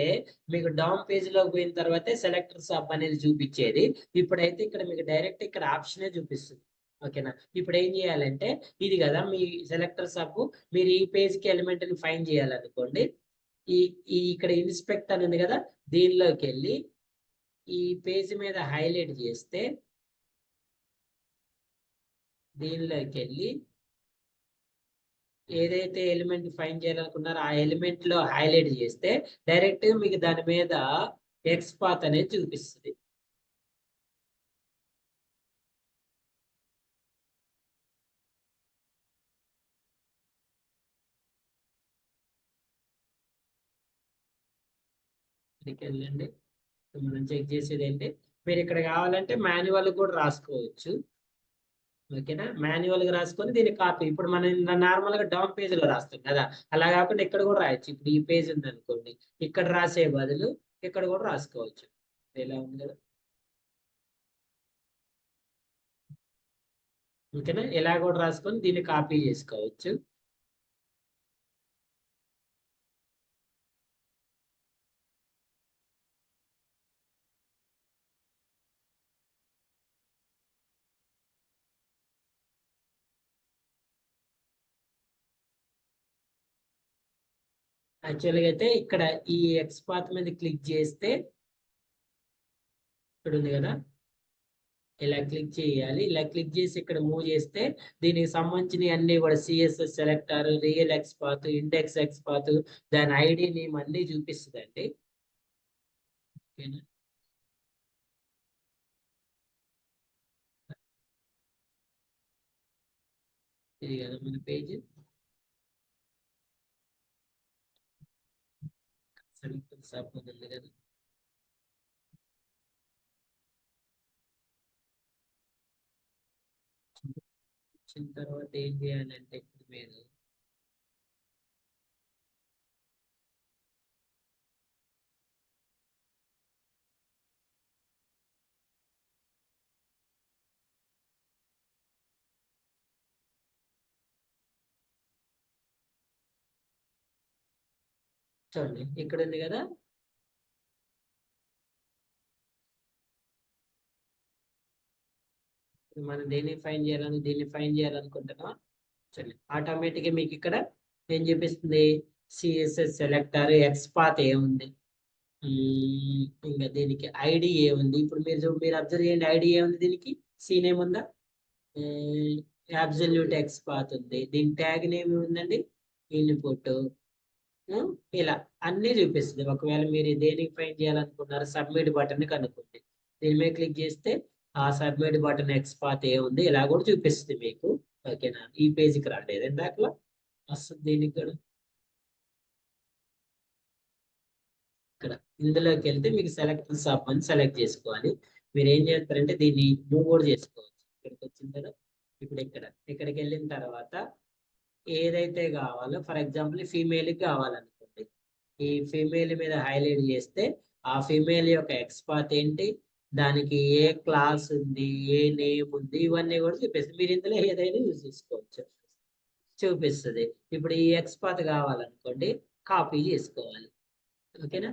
A: మీకు డౌన్ పేజ్ లోకి పోయిన తర్వాత సెలెక్టర్ సబ్ అనేది చూపించేది, ఇప్పుడైతే ఇక్కడ మీకు డైరెక్ట్ ఇక్కడ ఆప్షనే చూపిస్తుంది, ఓకేనా. ఇప్పుడు ఏం చేయాలంటే, ఇది కదా మీ సెలెక్టర్ సబ్, మీరు ఈ పేజ్ కి ఎలిమెంట్ ని ఫైండ్ చేయాలనుకోండి, ఈ ఈ ఇక్కడ ఇన్స్పెక్ట్ అని ఉంది కదా, దీనిలోకి వెళ్ళి ఈ పేజ్ మీద హైలైట్ చేస్తే, దీనిలోకి వెళ్ళి ఏదైతే ఎలిమెంట్ ఫైండ్ చేయాలనుకున్నారో ఆ ఎలిమెంట్ లో హైలైట్ చేస్తే డైరెక్ట్ మీకు దాని మీద ఎక్స్పాత్ అనేది చూపిస్తుంది. ఇక్కడికి వెళ్ళండి. మనం చెక్ చేసేది ఏంటి, మీరు ఇక్కడ కావాలంటే మాన్యువల్ కూడా రాసుకోవచ్చు, ఓకేనా. మాన్యువల్ గా రాసుకొని దీన్ని కాపీ, ఇప్పుడు మనం నార్మల్ గా డౌన్ పేజ్ లో రాస్తాం కదా, అలా కాకుండా ఇక్కడ కూడా రాయొచ్చు. ఇప్పుడు ఈ పేజ్ ఉంది అనుకోండి, ఇక్కడ రాసే బదులు ఇక్కడ కూడా రాసుకోవచ్చు. ఇలా ఉంది కదా, ఓకేనా. ఇలా కూడా రాసుకొని దీన్ని కాపీ చేసుకోవచ్చు. యాక్చువల్గా అయితే ఇక్కడ ఈ ఎక్స్పాత్ మీద క్లిక్ చేస్తే, ఇక్కడ ఉంది కదా, ఇలా క్లిక్ చేయాలి. ఇలా క్లిక్ చేసి ఇక్కడ మూవ్ చేస్తే దీనికి సంబంధించిన అన్ని కూడా CSS selector, real XPath, index XPath, దాని ఐడి నేమ్ అన్ని చూపిస్తుందండి, ఓకేనా. ఇది కదా మన పేజ్, సెలెక్టర్ సబ్ ఉంది కదా, వచ్చిన తర్వాత ఏం చేయాలంటే ఇప్పుడు మీరు చూడండి ఇక్కడ ఉంది కదా, మనం దీన్ని ఫైన్ చేయాలనుకుంటున్నాం. చూడండి ఆటోమేటిక్ గా మీకు ఇక్కడ ఏం చూపిస్తుంది, సిఎస్ఎస్ సెలెక్టర్ ఎక్స్పాత్ ఏముంది, ఇంకా దీనికి ఐడి ఏముంది. ఇప్పుడు మీరు అబ్జర్వ్ చేయండి, ఐడి ఏముంది, దీనికి సి నేమ్ ఉందా, అబ్సల్యూట్ ఎక్స్పాత్ ఉంది, దీని ట్యాగ్ నేమ్ ఉందండి, ఇన్పుట్, ఇలా అన్ని చూపిస్తుంది. ఒకవేళ మీరు దేనికి ఫైన్ చేయాలనుకున్నారు, సబ్మిట్ బటన్ కనుక్కోండి, దీని మీద క్లిక్ చేస్తే ఆ సబ్మిట్ బటన్ ఎక్స్పాత్ ఏముంది ఇలా కూడా చూపిస్తుంది మీకు. ఓకేనా, ఈ పేజీకి రాలేదు ఇందాకలా వస్తుంది. దీనికి కూడా ఇక్కడ ఇందులోకి వెళ్తే మీకు సెలెక్ట్ సబ్ అని సెలెక్ట్ చేసుకోవాలి. మీరు ఏం చేస్తారంటే దీన్ని మూవ్ కూడా చేసుకోవచ్చు. ఇక్కడికి వచ్చిన తర్వాత ఇప్పుడు ఇక్కడికి వెళ్ళిన తర్వాత ఏదైతే కావాలో, ఫర్ ఎగ్జాంపుల్ ఫీమేల్కి కావాలనుకోండి, ఈ ఫీమేల్ మీద హైలైట్ చేస్తే ఆ ఫీమేల్ యొక్క ఎక్స్పాత్ ఏంటి, దానికి ఏ క్లాస్ ఉంది, ఏ నేమ్ ఉంది, ఇవన్నీ కూడా చూపిస్తుంది. మీరు ఇందులో ఏదైనా యూజ్ చేసుకోవచ్చు, చూపిస్తుంది. ఇప్పుడు ఈ ఎక్స్పాత్ కావాలనుకోండి, కాపీ చేసుకోవాలి. ఓకేనా,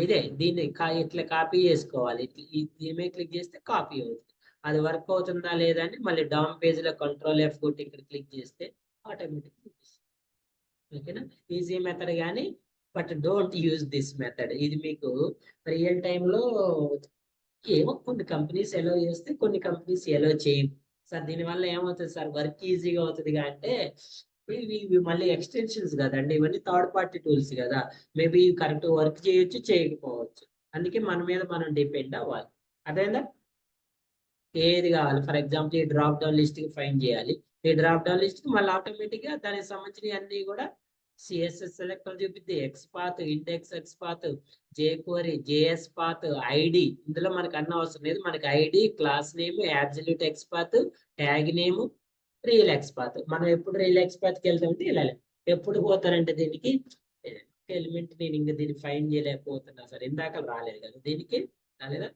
A: ఇదే దీన్ని ఇట్లా కాపీ చేసుకోవాలి. దీని మీద క్లిక్ చేస్తే కాపీ అవుతుంది. అది వర్క్ అవుతుందా లేదా అని మళ్ళీ డౌన్ పేజ్ లో కంట్రోల్ F కొట్టి ఇక్కడ క్లిక్ చేస్తే ఆటోమేటిక్ చూపిస్తుంది. ఓకేనా, ఈజీ మెథడ్ కానీ, but don't use this method. ఇది మీకు రియల్ టైంలో ఏమో కొన్ని కంపెనీస్ ఎలో చేస్తే కొన్ని కంపెనీస్ ఎలో చేయవు సార్. దీనివల్ల ఏమవుతుంది సార్, వర్క్ ఈజీగా అవుతుంది అంటే ఇవి మళ్ళీ ఎక్స్టెన్షన్స్ కదండి, ఇవన్నీ థర్డ్ పార్టీ టూల్స్ కదా, మేబీ కరెక్ట్ వర్క్ చేయొచ్చు చేయకపోవచ్చు. అందుకే మన మీద మనం డిపెండ్ అవ్వాలి. అదేనా, ఏది కావాలి, ఫర్ ఎగ్జాంపుల్ ఈ డ్రాప్ డౌన్ లిస్ట్ కి ఫైన్ చేయాలి, ఈ డ్రాప్ డౌన్ లిస్ట్ కి మళ్ళీ ఆటోమేటిక్ గా దానికి సంబంధించిన అన్ని కూడా సిఎస్ఎస్ సెలెక్టర్ చూపిద్ది, XPath, index XPath, jQuery, JS path, ID. ఇందులో మనకు అన్న అవసరం లేదు, మనకి ID, class name, absolute XPath, tag name, real XPath. మనం ఎప్పుడు రియల్ ఎక్స్పాత్ కి వెళ్తామంటే ఇలా ఎప్పుడు పోతారంటే దీనికి ఎలిమెంట్ నేను ఇంకా దీన్ని ఫైన్ చేయలేకపోతున్నా సార్, ఇందాక రాలేదు కదా, దీనికి రాలేదా,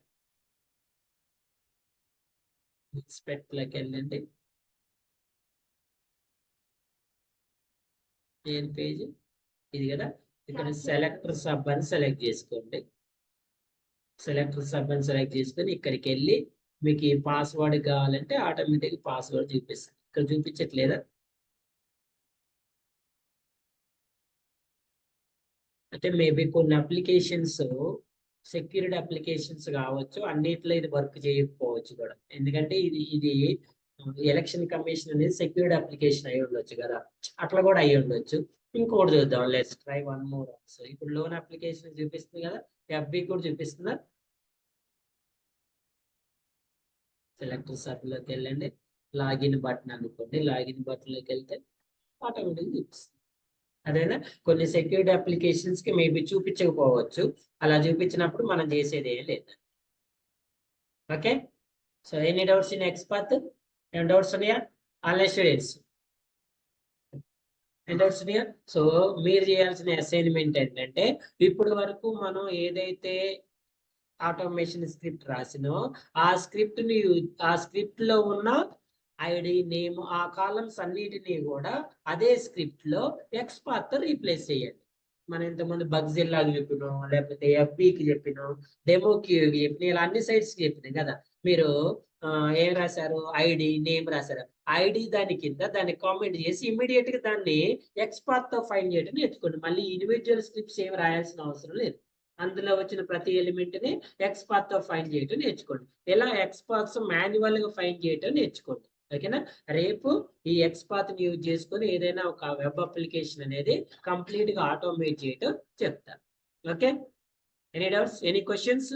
A: ఎక్స్పెక్ట్ లోకి వెళ్ళండి, నేను పేజ్ ఇది కదా, ఇక్కడ సెలెక్టర్ సబ్ అని సెలెక్ట్ చేసుకోండి. సెలెక్టర్ సబ్ అని సెలెక్ట్ చేసుకొని ఇక్కడికి వెళ్ళి మీకు ఈ పాస్వర్డ్ కావాలంటే ఆటోమేటిక్ పాస్వర్డ్ చూపిస్తుంది. ఇక్కడ చూపించట్లేదా, అంటే మేబీ కొన్ని అప్లికేషన్స్ సెక్యూరిటీ అప్లికేషన్స్ కావచ్చు, అన్నిట్లో ఇది వర్క్ చేయకపోవచ్చు కూడా. ఎందుకంటే ఇది ఎలక్షన్ కమిషన్ అనేది సెక్యూరిటీ అప్లికేషన్ అయి ఉండొచ్చు కదా, అట్లా కూడా అయి ఉండొచ్చు. ఇంకోటి చూద్దాం, let's try one more also. ఇప్పుడు లోన్ అప్లికేషన్ చూపిస్తుంది కదా, ఎఫ్బి కూడా చూపిస్తుందా, సెలెక్టర్ సబ్లోకి వెళ్ళండి, లాగిన్ బటన్ అనుకోండి, లాగిన్ బటన్ లోకి వెళ్తే ఆటోమేటిక్ చూపిస్తుంది. అదేనా, కొన్ని సెక్యూరిటీ అప్లికేషన్స్ కి మేబీ చూపించకపోవచ్చు, అలా చూపించినప్పుడు మనం చేసేది ఏం లేదు. Okay, so any doubts in XPath, ఏం డౌట్స్ ఉన్నాయా ఆన్లైన్ స్టూడెంట్స్, ఏం డౌట్స్ ఉన్నాయా? సో మీరు చేయాల్సిన అసైన్మెంట్ ఏంటంటే, ఇప్పటి వరకు మనం ఏదైతే ఆటోమేషన్ స్క్రిప్ట్ రాసినో ఆ స్క్రిప్ట్ లో ఉన్న ఐడి, నేమ్, ఆ కాలమ్స్ అన్నిటినీ కూడా అదే స్క్రిప్ట్ లో ఎక్స్పాత్ తో రీప్లేస్ చేయండి. మనం ఇంతకుముందు బగ్జిల్లాకి చెప్పినాం, లేకపోతే ఎఫ్బికి చెప్పినాం, డెమోకి చెప్పిన, ఇలా అన్ని సైట్స్ చెప్పినాం కదా. మీరు ఏం రాశారు, ఐడి, నేమ్ రాశారు, ఐడి దాని కింద దాన్ని కామెంట్ చేసి ఇమీడియట్ గా దాన్ని ఎక్స్పాత్ తో ఫైండ్ చేయడం నేర్చుకోండి. మళ్ళీ ఇండివిజువల్ స్క్రిప్ట్స్ ఏమి రాయాల్సిన అవసరం లేదు, అందులో వచ్చిన ప్రతి ఎలిమెంట్ ని ఎక్స్పాత్ తో ఫైండ్ చేయడం నేర్చుకోండి. ఎలా ఎక్స్పాత్స్ మాన్యువల్ గా ఫైండ్ చేయడం నేర్చుకోండి. ఓకేనా, రేపు ఈ ఎక్స్పాత్ ని యూజ్ చేసుకొని ఏదైనా ఒక వెబ్ అప్లికేషన్ అనేది కంప్లీట్ గా ఆటోమేట్ చేయడం చెప్తారు. Okay, any doubts, any questions?